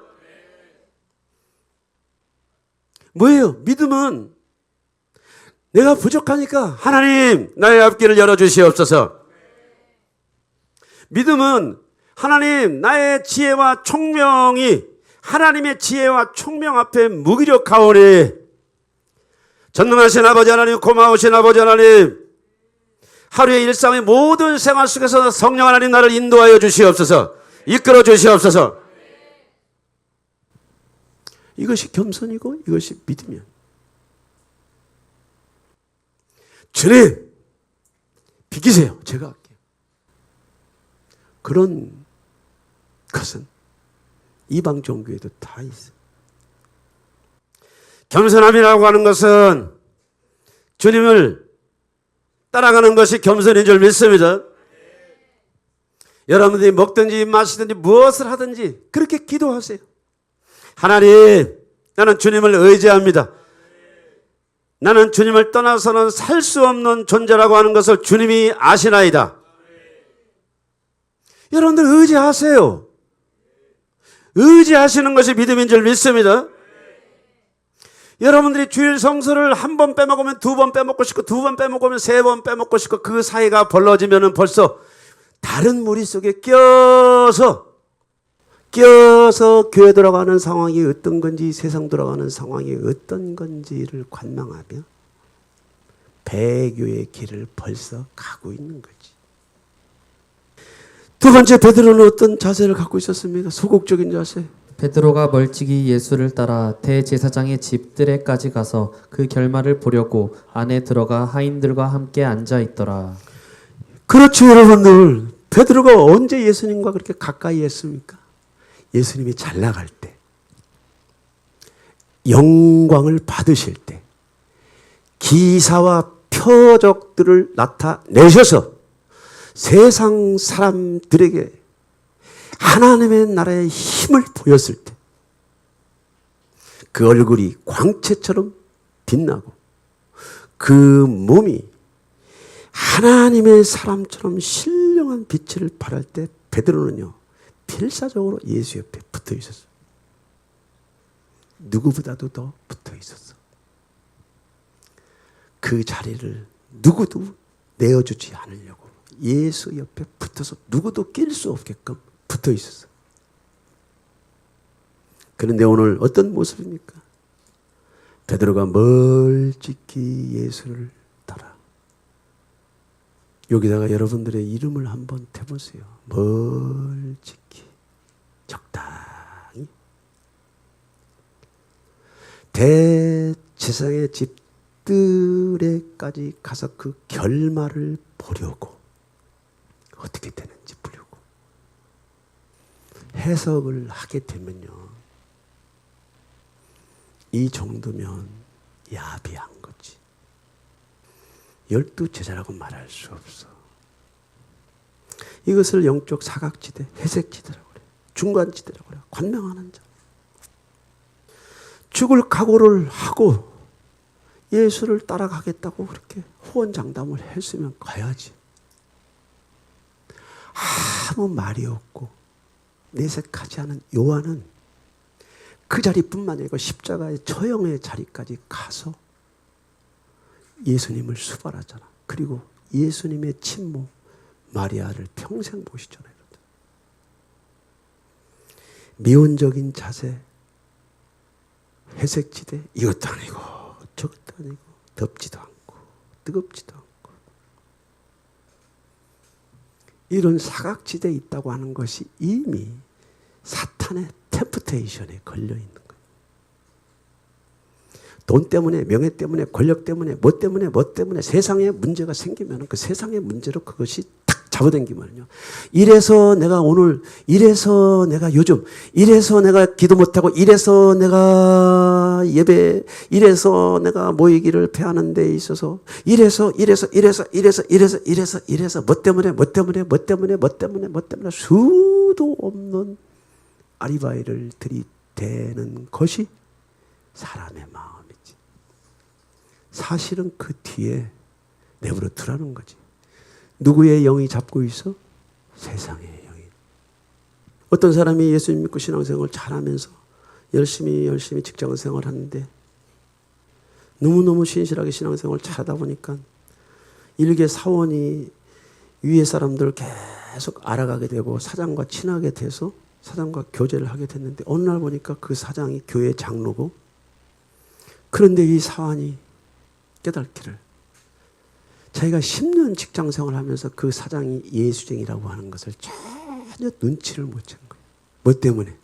뭐예요? 믿음은 내가 부족하니까 하나님 나의 앞길을 열어주시옵소서. 믿음은 하나님 나의 지혜와 총명이 하나님의 지혜와 총명 앞에 무기력하오니 전능하신 아버지 하나님, 고마우신 아버지 하나님, 하루의 일상의 모든 생활 속에서 성령 하나님 나를 인도하여 주시옵소서, 이끌어 주시옵소서. 이것이 겸손이고 이것이 믿음이야. 주님, 비키세요. 제가 할게요. 그런 것은 이방 종교에도 다 있어요. 겸손함이라고 하는 것은 주님을 따라가는 것이 겸손인 줄 믿습니다. 여러분들이 먹든지 마시든지 무엇을 하든지 그렇게 기도하세요. 하나님, 나는 주님을 의지합니다. 나는 주님을 떠나서는 살 수 없는 존재라고 하는 것을 주님이 아시나이다. 여러분들 의지하세요. 의지하시는 것이 믿음인 줄 믿습니다. 여러분들이 주일 성수를 한 번 빼먹으면 두 번 빼먹고 싶고, 두 번 빼먹으면 세 번 빼먹고 싶고, 그 사이가 벌어지면 벌써 다른 무리 속에 껴서 교회 돌아가는 상황이 어떤 건지, 세상 돌아가는 상황이 어떤 건지를 관망하며 배교의 길을 벌써 가고 있는 거지. 두 번째, 베드로는 어떤 자세를 갖고 있었습니까? 소극적인 자세. 베드로가 멀찍이 예수를 따라 대제사장의 집들에까지 가서 그 결말을 보려고 안에 들어가 하인들과 함께 앉아 있더라. 그렇죠, 여러분들. 베드로가 언제 예수님과 그렇게 가까이 했습니까? 예수님이 잘 나갈 때, 영광을 받으실 때, 기사와 표적들을 나타내셔서 세상 사람들에게 하나님의 나라의 힘을 보였을 때, 그 얼굴이 광채처럼 빛나고 그 몸이 하나님의 사람처럼 신령한 빛을 발할 때 베드로는요, 필사적으로 예수 옆에 붙어 있었어요. 누구보다도 더 붙어 있었어. 그 자리를 누구도 내어주지 않으려고 예수 옆에 붙어서 누구도 낄 수 없게끔 붙어 있었어. 그런데 오늘 어떤 모습입니까? 베드로가 멀찍이 예수를 따라. 여기다가 여러분들의 이름을 한번 대보세요. 멀찍이, 적당히. 대제사장의 집들에까지 가서 그 결말을 보려고, 어떻게 되는지 보려고 해석을 하게 되면요, 이 정도면 야비한 거지. 12 제자라고 말할 수 없어. 이것을 영적 사각지대, 회색지대라고 그래. 중간지대라고 그래. 관명하는 자. 죽을 각오를 하고 예수를 따라가겠다고 그렇게 호언장담을 했으면 가야지. 아무 말이 없고 내색하지 않은 요한은 그 자리뿐만 아니고 십자가의 처형의 자리까지 가서 예수님을 수발하잖아. 그리고 예수님의 친모 마리아를 평생 보시잖아요. 미온적인 자세, 회색지대, 이것도 아니고 저것도 아니고, 덥지도 않고 뜨겁지도 않고, 이런 사각지대에 있다고 하는 것이 이미 사탄의 템프테이션에 걸려 있는 거예요. 돈 때문에, 명예 때문에, 권력 때문에, 뭐 때문에, 뭐 때문에 세상에 문제가 생기면 그 세상의 문제로 그것이 탁 잡아당기면요, 이래서 내가 오늘, 이래서 내가 요즘, 이래서 내가 기도 못하고, 이래서 내가 예배, 이래서 내가 모이기를 패하는 데 있어서, 이래서 뭐 때문에 수도 없는 아리바이를 들이대는 것이 사람의 마음이지. 사실은 그 뒤에 내버려 두라는 거지. 누구의 영이 잡고 있어? 세상의 영이. 어떤 사람이 예수님 믿고 신앙생활을 잘하면서 열심히 직장생활을 하는데 너무너무 신실하게 신앙생활을 잘하다 보니까 일개 사원이 위에 사람들 계속 알아가게 되고 사장과 친하게 돼서 사장과 교제를 하게 됐는데 어느 날 보니까 그 사장이 교회 장로고, 그런데 이 사환이 깨닫기를 자기가 10년 직장 생활하면서 그 사장이 예수쟁이라고 하는 것을 전혀 눈치를 못 챈 거예요. 뭐 때문에?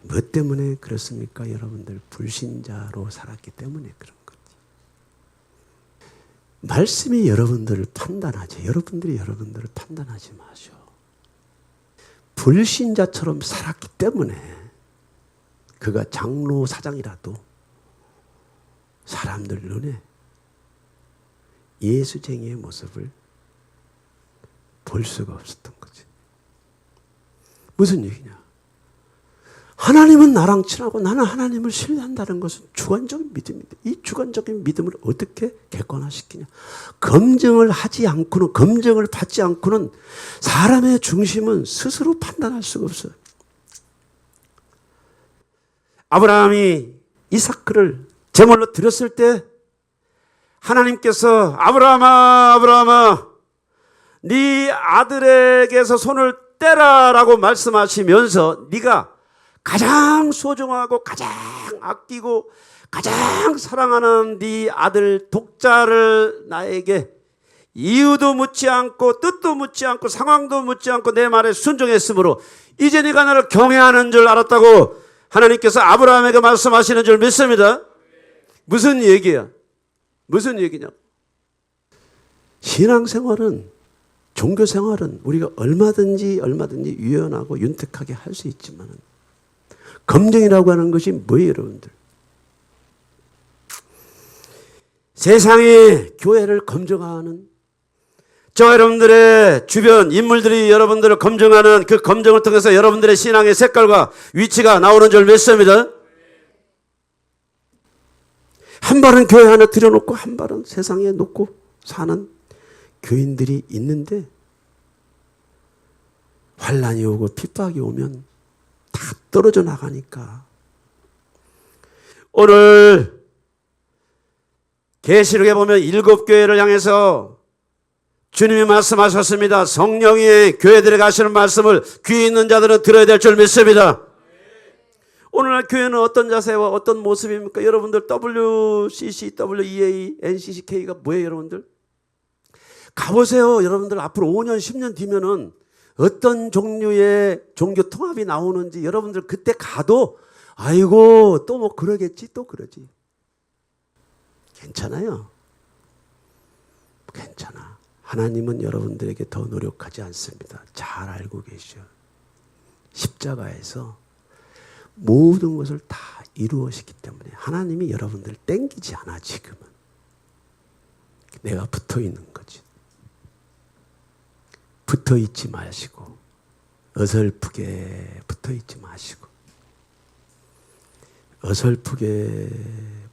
뭐 때문에 그렇습니까? 여러분들 불신자로 살았기 때문에 그런 거지. 말씀이 여러분들을 판단하지, 여러분들이 여러분들을 판단하지 마셔. 불신자처럼 살았기 때문에 그가 장로 사장이라도 사람들 눈에 예수쟁이의 모습을 볼 수가 없었던 거지. 무슨 얘기냐? 하나님은 나랑 친하고 나는 하나님을 신뢰한다는 것은 주관적인 믿음인데 이 주관적인 믿음을 어떻게 객관화시키냐? 검증을 하지 않고는, 검증을 받지 않고는 사람의 중심은 스스로 판단할 수가 없어요. 아브라함이 이삭을 제물로 드렸을 때 하나님께서 아브라함아, 아브라함아, 네 아들에게서 손을 떼라라고 말씀하시면서 네가 가장 소중하고 가장 아끼고 가장 사랑하는 네 아들 독자를 나에게 이유도 묻지 않고 뜻도 묻지 않고 상황도 묻지 않고 내 말에 순종했으므로 이제 네가 나를 경외하는 줄 알았다고 하나님께서 아브라함에게 말씀하시는 줄 믿습니다. 무슨 얘기야? 무슨 얘기냐? 신앙생활은, 종교생활은 우리가 얼마든지 유연하고 윤택하게 할 수 있지만 검증이라고 하는 것이 뭐예요, 여러분들? 세상의 교회를 검증하는, 저 여러분들의 주변 인물들이 여러분들을 검증하는 그 검증을 통해서 여러분들의 신앙의 색깔과 위치가 나오는 줄 믿습니다. 한 발은 교회 하나 들여놓고 한 발은 세상에 놓고 사는 교인들이 있는데 환난이 오고 핍박이 오면 다 떨어져 나가니까. 오늘 계시록에 보면 7교회를 향해서 주님이 말씀하셨습니다. 성령이 교회들에 가시는 말씀을 귀 있는 자들은 들어야 될 줄 믿습니다. 오늘날 교회는 어떤 자세와 어떤 모습입니까? 여러분들 WCC, WEA, NCCK가 뭐예요, 여러분들? 가보세요. 여러분들 앞으로 5년, 10년 뒤면은 어떤 종류의 종교 통합이 나오는지 여러분들 그때 가도 아이고 또 뭐 그러겠지, 또 그러지. 괜찮아요. 괜찮아. 하나님은 여러분들에게 더 노력하지 않습니다. 잘 알고 계셔. 십자가에서 모든 것을 다 이루었기 때문에 하나님이 여러분들을 땡기지 않아. 지금은 내가 붙어 있는 거지. 붙어 있지 마시고 어설프게 붙어 있지 마시고 어설프게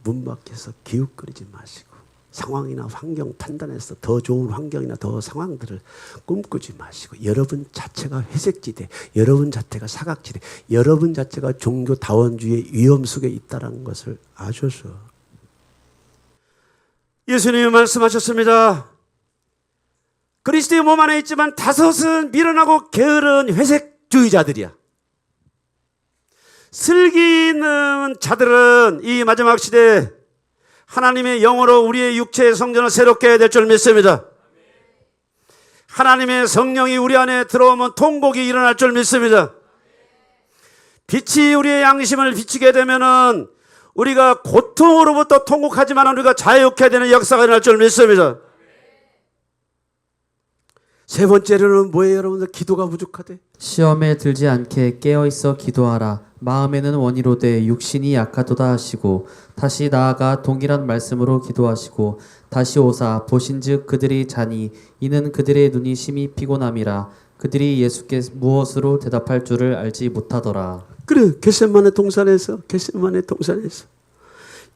문 밖에서 기웃거리지 마시고 상황이나 환경 판단해서 더 좋은 환경이나 더 상황들을 꿈꾸지 마시고 여러분 자체가 회색지대, 여러분 자체가 사각지대, 여러분 자체가 종교다원주의의 위험 속에 있다는 것을 아셔서 예수님이 말씀하셨습니다. 그리스도의 몸 안에 있지만 다섯은 미련하고 게으른 회색주의자들이야. 슬기 있는 자들은 이 마지막 시대에 하나님의 영으로 우리의 육체의 성전을 새롭게 해야 될 줄 믿습니다. 하나님의 성령이 우리 안에 들어오면 통곡이 일어날 줄 믿습니다. 빛이 우리의 양심을 비치게 되면은 우리가 고통으로부터 통곡하지만 우리가 자유케 되는 역사가 일어날 줄 믿습니다. 세 번째로는 뭐예요, 여러분들? 기도가 부족하대. 시험에 들지 않게 깨어있어 기도하라. 마음에는 원이로되 육신이 약하도다 하시고 다시 나아가 동일한 말씀으로 기도하시고 다시 오사 보신즉 그들이 자니 이는 그들의 눈이 심히 피곤함이라. 그들이 예수께 무엇으로 대답할 줄을 알지 못하더라. 그래, 겟세마네 동산에서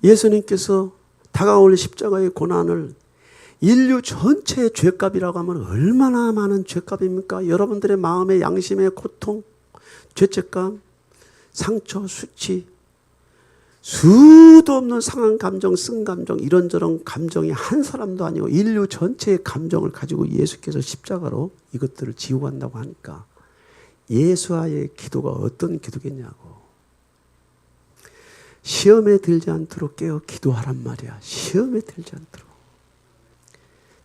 예수님께서 다가올 십자가의 고난을 인류 전체의 죄값이라고 하면 얼마나 많은 죄값입니까? 여러분들의 마음의 양심의 고통, 죄책감, 상처, 수치, 수도 없는 상한 감정, 쓴 감정, 이런저런 감정이 한 사람도 아니고 인류 전체의 감정을 가지고 예수께서 십자가로 이것들을 지고 간다고 하니까 예수와의 기도가 어떤 기도겠냐고. 시험에 들지 않도록 깨어 기도하란 말이야. 시험에 들지 않도록.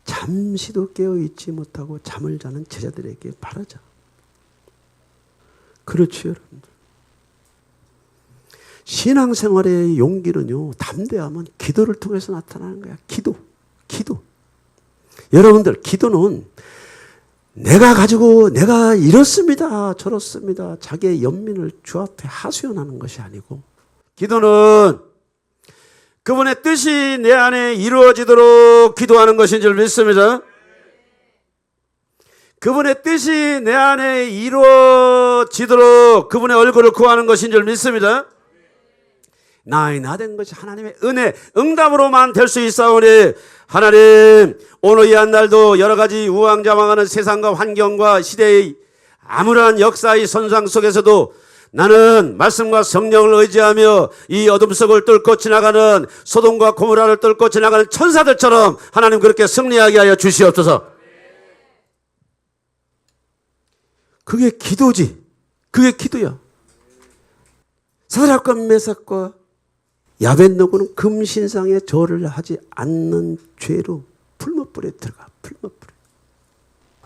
잠시도 깨어 있지 못하고 잠을 자는 제자들에게 바라자. 그렇죠, 여러분들. 신앙생활의 용기는요, 담대함은 기도를 통해서 나타나는 거야. 기도. 여러분들, 기도는 내가 이렇습니다, 저렇습니다, 자기의 연민을 주 앞에 하소연하는 것이 아니고, 기도는 그분의 뜻이 내 안에 이루어지도록 기도하는 것인 줄 믿습니다. 그분의 뜻이 내 안에 이루어지도록 그분의 얼굴을 구하는 것인 줄 믿습니다. 나 된 것이 하나님의 은혜, 응답으로만 될 수 있사오니 하나님, 오늘 이 한 날도 여러 가지 우왕좌왕하는 세상과 환경과 시대의 아무런 역사의 선상 속에서도 나는 말씀과 성령을 의지하며 이 어둠 속을 뚫고 지나가는 소돔과 고모라를 뚫고 지나가는 천사들처럼 하나님 그렇게 승리하게 하여 주시옵소서. 그게 기도지. 그게 기도야. 사드락과 메삭과 야벳노고는 금신상에 절을 하지 않는 죄로 풀무불에 들어가. 풀무불에.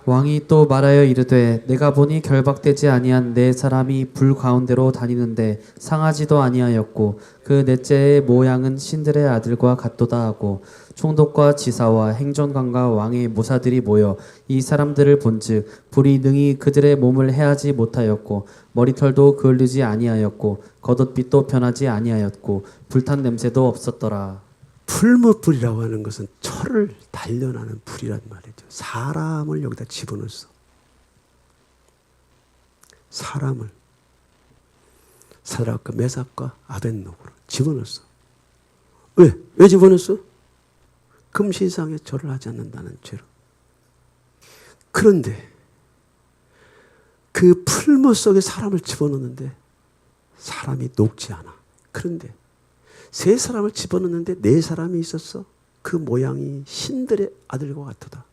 왕이 또 말하여 이르되 내가 보니 결박되지 아니한 네 사람이 불 가운데로 다니는데 상하지도 아니하였고 그 넷째의 모양은 신들의 아들과 같도다 하고 총독과 지사와 행정관과 왕의 모사들이 모여 이 사람들을 본즉 불이 능히 그들의 몸을 해하지 못하였고 머리털도 그을리지 아니하였고 겉옷빛도 변하지 아니하였고 불탄 냄새도 없었더라. 풀무불이라고 하는 것은 철을 단련하는 불이란 말이죠. 사람을 여기다 집어넣었어. 사람을 사드락과 메삭과 아벳노고로 집어넣었어. 왜 집어넣었어? 금신상에 절을 하지 않는다는 죄로. 그런데 그 풀무 속에 사람을 집어넣는데 사람이 녹지 않아. 그런데 세 사람을 집어넣는데 네 사람이 있었어. 그 모양이 신들의 아들과 같도다.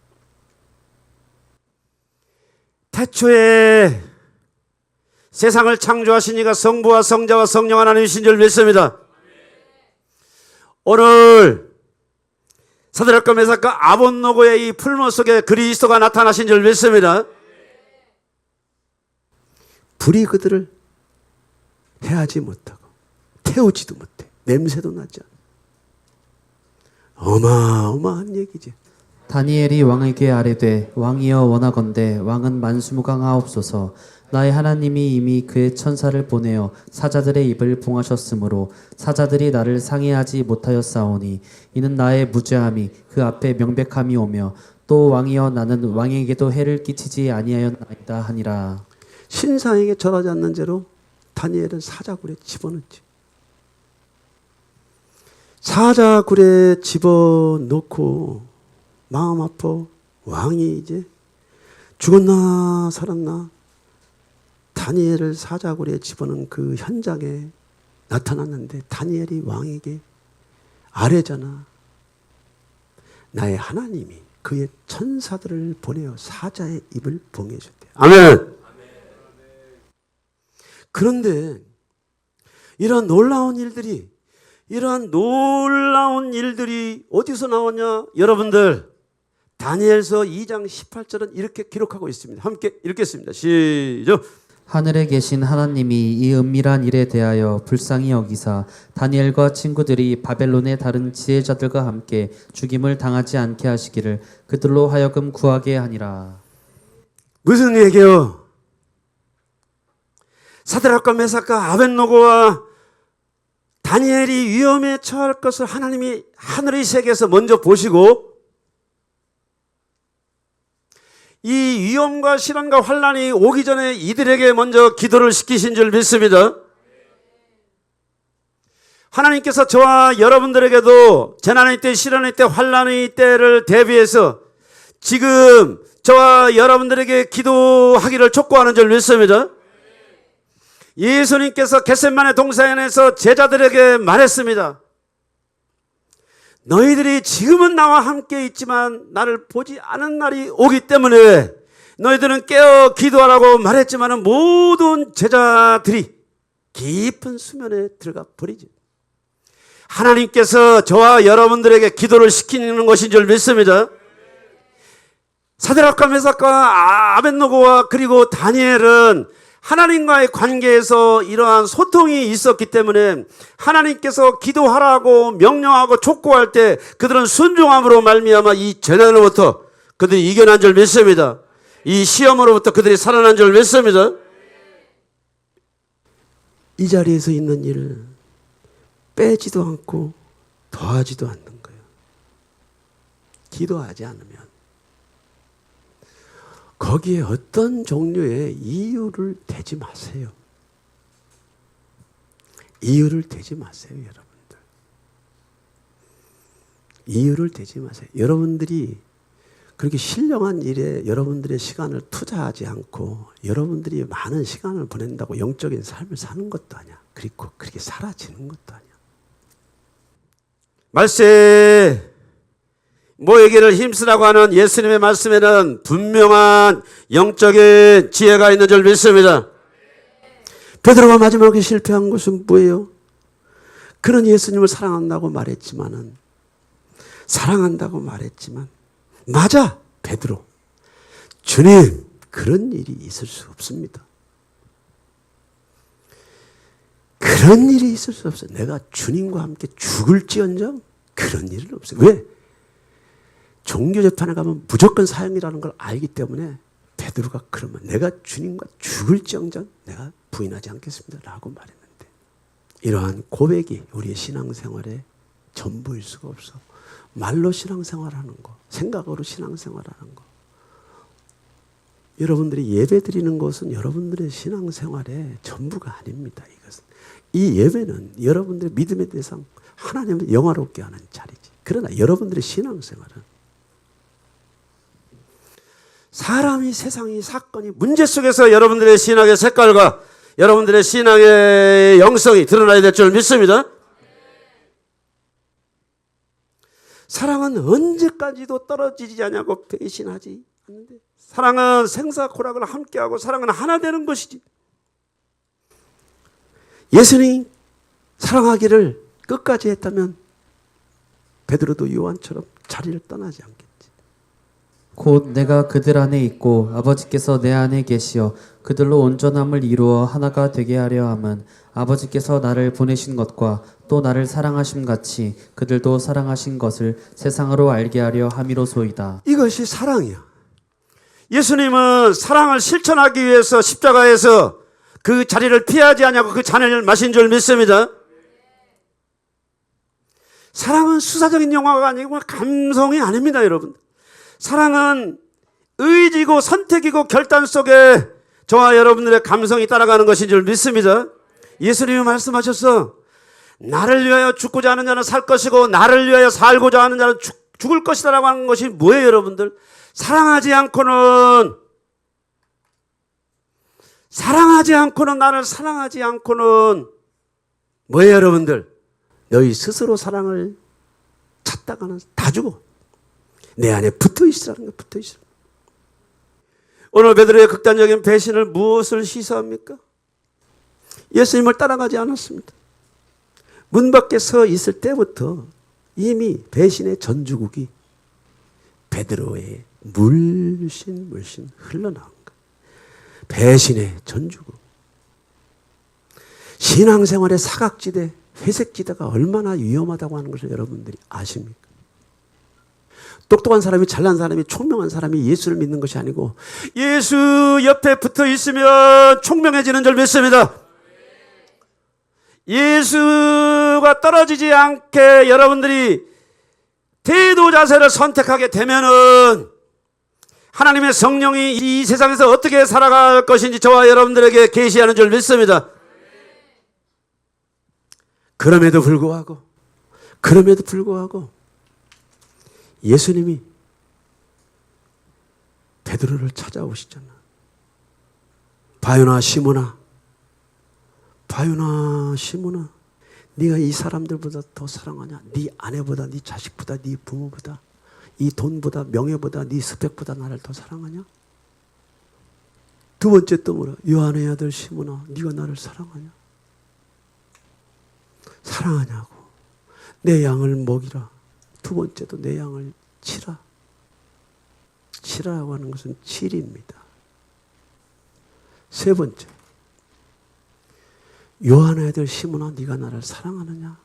태초에 세상을 창조하신 이가 성부와 성자와 성령 하나님이신 줄 믿습니다. 오늘 사드락과 메삭과 아벳노고의 이 풀무 속에 그리스도가 나타나신 줄 믿습니다. 불이 그들을 해하지 못하고 태우지도 못해. 냄새도 나지 않아. 어마어마한 얘기지. 다니엘이 왕에게 아뢰되 왕이여 원하건대 왕은 만수무강하옵소서. 나의 하나님이 이미 그의 천사를 보내어 사자들의 입을 봉하셨으므로 사자들이 나를 상해하지 못하였사오니 이는 나의 무죄함이 그 앞에 명백함이 오며 또 왕이여 나는 왕에게도 해를 끼치지 아니하였나이다 하니라. 신상에게 절하지 않는 죄로 다니엘은 사자굴에 집어넣지. 사자굴에 집어넣고 마음 아파 왕이 이제 죽었나 살았나 다니엘을 사자굴에 집어넣은 그 현장에 나타났는데 다니엘이 왕에게 아뢰잖아. 나의 하나님이 그의 천사들을 보내어 사자의 입을 봉해 줬대. 아멘. 그런데 이러한 놀라운 일들이 어디서 나왔냐? 여러분들 다니엘서 2장 18절은 이렇게 기록하고 있습니다. 함께 읽겠습니다. 시작. 하늘에 계신 하나님이 이 은밀한 일에 대하여 불쌍히 여기사 다니엘과 친구들이 바벨론의 다른 지혜자들과 함께 죽임을 당하지 않게 하시기를 그들로 하여금 구하게 하니라. 무슨 얘기요? 사드락과 메삭과 아벳노고와 다니엘이 위험에 처할 것을 하나님이 하늘의 세계에서 먼저 보시고 이 위험과 시련과 환난이 오기 전에 이들에게 먼저 기도를 시키신 줄 믿습니다. 하나님께서 저와 여러분들에게도 재난의 때, 시련의 때, 환난의 때를 대비해서 지금 저와 여러분들에게 기도하기를 촉구하는 줄 믿습니다. 예수님께서 겟세마네 동산에서 제자들에게 말했습니다. 너희들이 지금은 나와 함께 있지만 나를 보지 않은 날이 오기 때문에 너희들은 깨어 기도하라고 말했지만 모든 제자들이 깊은 수면에 들어가 버리지. 하나님께서 저와 여러분들에게 기도를 시키는 것인 줄 믿습니다. 사드락과 메삭과 아벳노고와 그리고 다니엘은 하나님과의 관계에서 이러한 소통이 있었기 때문에 하나님께서 기도하라고 명령하고 촉구할 때 그들은 순종함으로 말미암아 이 재난으로부터 그들이 이겨난 줄 믿습니다. 이 시험으로부터 그들이 살아난 줄 믿습니다. 이 자리에서 있는 일을 빼지도 않고 더하지도 않는 거예요. 기도하지 않으면 거기에 어떤 종류의 이유를 대지 마세요. 이유를 대지 마세요, 여러분들. 이유를 대지 마세요. 여러분들이 그렇게 신령한 일에 여러분들의 시간을 투자하지 않고 여러분들이 많은 시간을 보낸다고 영적인 삶을 사는 것도 아니야. 그리고 그렇게 사라지는 것도 아니야. 말세 모에게를 힘쓰라고 하는 예수님의 말씀에는 분명한 영적인 지혜가 있는 줄 믿습니다. 베드로가 마지막에 실패한 것은 뭐예요? 그는 예수님을 사랑한다고 말했지만 맞아, 베드로. 주님, 그런 일이 있을 수 없습니다. 그런 일이 있을 수 없어요. 내가 주님과 함께 죽을지언정 그런 일은 없어요. 왜? 종교재판에 가면 무조건 사형이라는 걸 알기 때문에 베드로가 그러면 내가 주님과 죽을지언정 내가 부인하지 않겠습니다 라고 말했는데, 이러한 고백이 우리의 신앙생활의 전부일 수가 없어. 말로 신앙생활하는 거, 생각으로 신앙생활하는 거. 여러분들이 예배 드리는 것은 여러분들의 신앙생활의 전부가 아닙니다. 이것은. 이 예배는 여러분들의 믿음의 대상 하나님을 영화롭게 하는 자리지. 그러나 여러분들의 신앙생활은 사람이, 세상이, 사건이, 문제 속에서 여러분들의 신앙의 색깔과 여러분들의 신앙의 영성이 드러나야 될 줄 믿습니다. 사랑은 언제까지도 떨어지지 않냐고 배신하지 않는데, 사랑은 생사고락을 함께하고 사랑은 하나 되는 것이지. 예수님 사랑하기를 끝까지 했다면 베드로도 요한처럼 자리를 떠나지 않겠지. 곧 내가 그들 안에 있고 아버지께서 내 안에 계시어 그들로 온전함을 이루어 하나가 되게 하려 함은 아버지께서 나를 보내신 것과 또 나를 사랑하심 같이 그들도 사랑하신 것을 세상으로 알게 하려 함이로소이다. 이것이 사랑이야. 예수님은 사랑을 실천하기 위해서 십자가에서 그 자리를 피하지 않냐고 그 잔을 마신 줄 믿습니다. 사랑은 수사적인 영화가 아니고 감성이 아닙니다, 여러분. 사랑은 의지고 선택이고 결단 속에 저와 여러분들의 감성이 따라가는 것인 줄 믿습니다. 예수님이 말씀하셨어. 나를 위하여 죽고자 하는 자는 살 것이고 나를 위하여 살고자 하는 자는 죽을 것이다 라고 하는 것이 뭐예요, 여러분들? 사랑하지 않고는 나를 사랑하지 않고는 뭐예요, 여러분들? 너희 스스로 사랑을 찾다가는 다 죽어. 내 안에 붙어 있으라는 거, 붙어 있으라. 오늘 베드로의 극단적인 배신을 무엇을 시사합니까? 예수님을 따라가지 않았습니다. 문 밖에 서 있을 때부터 이미 배신의 전주국이 베드로의 물씬 흘러나온 거예요. 배신의 전주국. 신앙생활의 사각지대, 회색지대가 얼마나 위험하다고 하는 것을 여러분들이 아십니까? 똑똑한 사람이, 잘난 사람이, 총명한 사람이 예수를 믿는 것이 아니고 예수 옆에 붙어 있으면 총명해지는 줄 믿습니다. 예수가 떨어지지 않게 여러분들이 태도 자세를 선택하게 되면은 하나님의 성령이 이 세상에서 어떻게 살아갈 것인지 저와 여러분들에게 계시하는 줄 믿습니다. 그럼에도 불구하고 예수님이 베드로를 찾아오시잖아. 바요나 시몬아, 바요나 시몬아, 네가 이 사람들보다 더 사랑하냐? 네 아내보다, 네 자식보다, 네 부모보다, 이 돈보다, 명예보다, 네 스펙보다 나를 더 사랑하냐? 두 번째 또 뭐라? 요한의 아들 시몬아, 네가 나를 사랑하냐? 사랑하냐고. 내 양을 먹이라. 두 번째도 내 양을 치라. 치라고 하는 것은 칠입니다. 세 번째, 요한의 아들 시몬아, 네가 나를 사랑하느냐?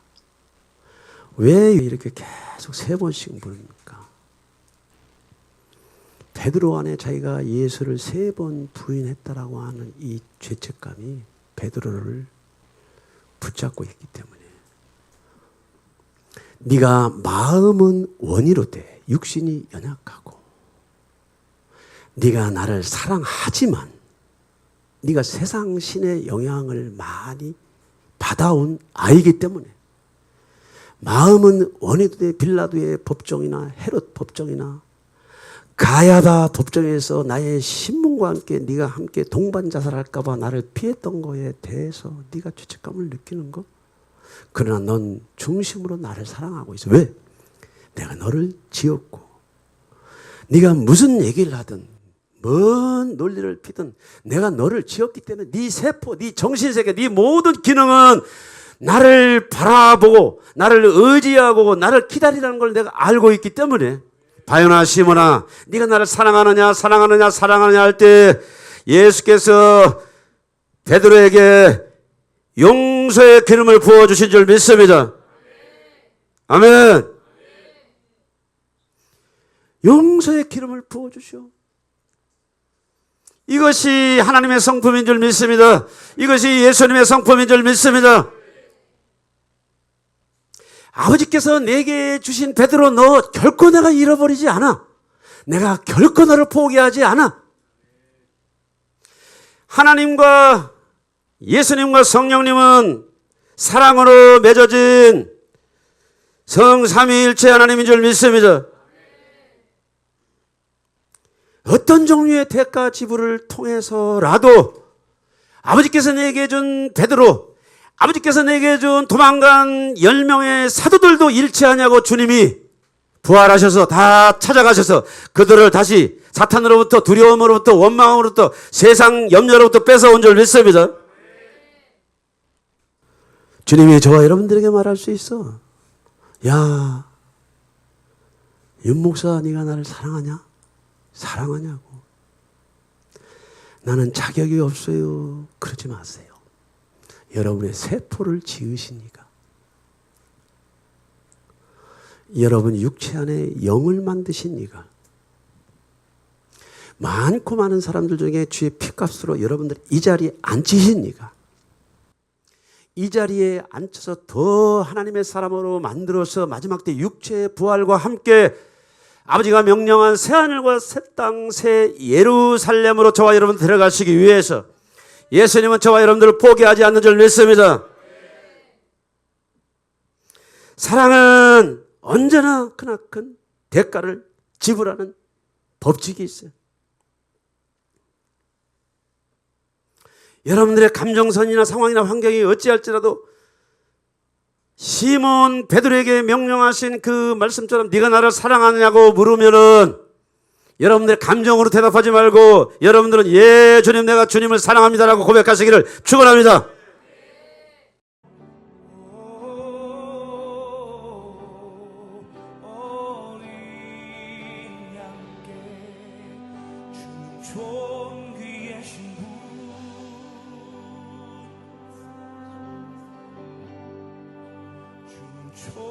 왜 이렇게 계속 세 번씩 부릅니까? 베드로 안에 자기가 예수를 세 번 부인했다라고 하는 이 죄책감이 베드로를 붙잡고 있기 때문에, 네가 마음은 원이로되 육신이 연약하고, 네가 나를 사랑하지만 네가 세상 신의 영향을 많이 받아온 아이기 때문에, 마음은 원이로되 빌라도의 법정이나 헤롯 법정이나 가야바 법정에서 나의 신문과 함께 네가 함께 동반 자살할까 봐 나를 피했던 거에 대해서 네가 죄책감을 느끼는 거. 그러나 넌 중심으로 나를 사랑하고 있어. 왜? 내가 너를 지었고, 네가 무슨 얘기를 하든 뭔 논리를 피든 내가 너를 지었기 때문에 네 세포, 네 정신세계, 네 모든 기능은 나를 바라보고 나를 의지하고 나를 기다리라는 걸 내가 알고 있기 때문에, 바요나 시몬아, 네가 나를 사랑하느냐 사랑하느냐 사랑하느냐 할 때 예수께서 베드로에게 용서의 기름을 부어주신 줄 믿습니다. 아멘. 용서의 기름을 부어주시오. 이것이 하나님의 성품인 줄 믿습니다. 이것이 예수님의 성품인 줄 믿습니다. 아버지께서 내게 주신 베드로, 너 결코 내가 잃어버리지 않아. 내가 결코 너를 포기하지 않아. 하나님과 예수님과 성령님은 사랑으로 맺어진 성삼위일체 하나님인 줄 믿습니다. 어떤 종류의 대가 지불을 통해서라도 아버지께서 내게 준 베드로, 아버지께서 내게 준 도망간 10명의 사도들도 잃지 않냐고 주님이 부활하셔서 다 찾아가셔서 그들을 다시 사탄으로부터, 두려움으로부터, 원망으로부터, 세상 염려로부터 뺏어온 줄 믿습니다. 주님이 저와 여러분들에게 말할 수 있어. 야, 윤목사, 네가 나를 사랑하냐? 사랑하냐고. 나는 자격이 없어요. 그러지 마세요. 여러분의 세포를 지으시니까, 여러분 육체 안에 영을 만드시니까, 많고 많은 사람들 중에 주의 피값으로 여러분들 이 자리에 앉히시니까, 이 자리에 앉혀서 더 하나님의 사람으로 만들어서 마지막 때 육체의 부활과 함께 아버지가 명령한 새하늘과 새 땅, 새 예루살렘으로 저와 여러분 데려가시기 위해서 예수님은 저와 여러분들을 포기하지 않는 줄 믿습니다. 사랑은 언제나 크나큰 대가를 지불하는 법칙이 있어요. 여러분들의 감정선이나 상황이나 환경이 어찌할지라도 시몬 베드로에게 명령하신 그 말씀처럼 네가 나를 사랑하느냐고 물으면은 여러분들의 감정으로 대답하지 말고 여러분들은 예 주님, 내가 주님을 사랑합니다라고 고백하시기를 축원합니다. 주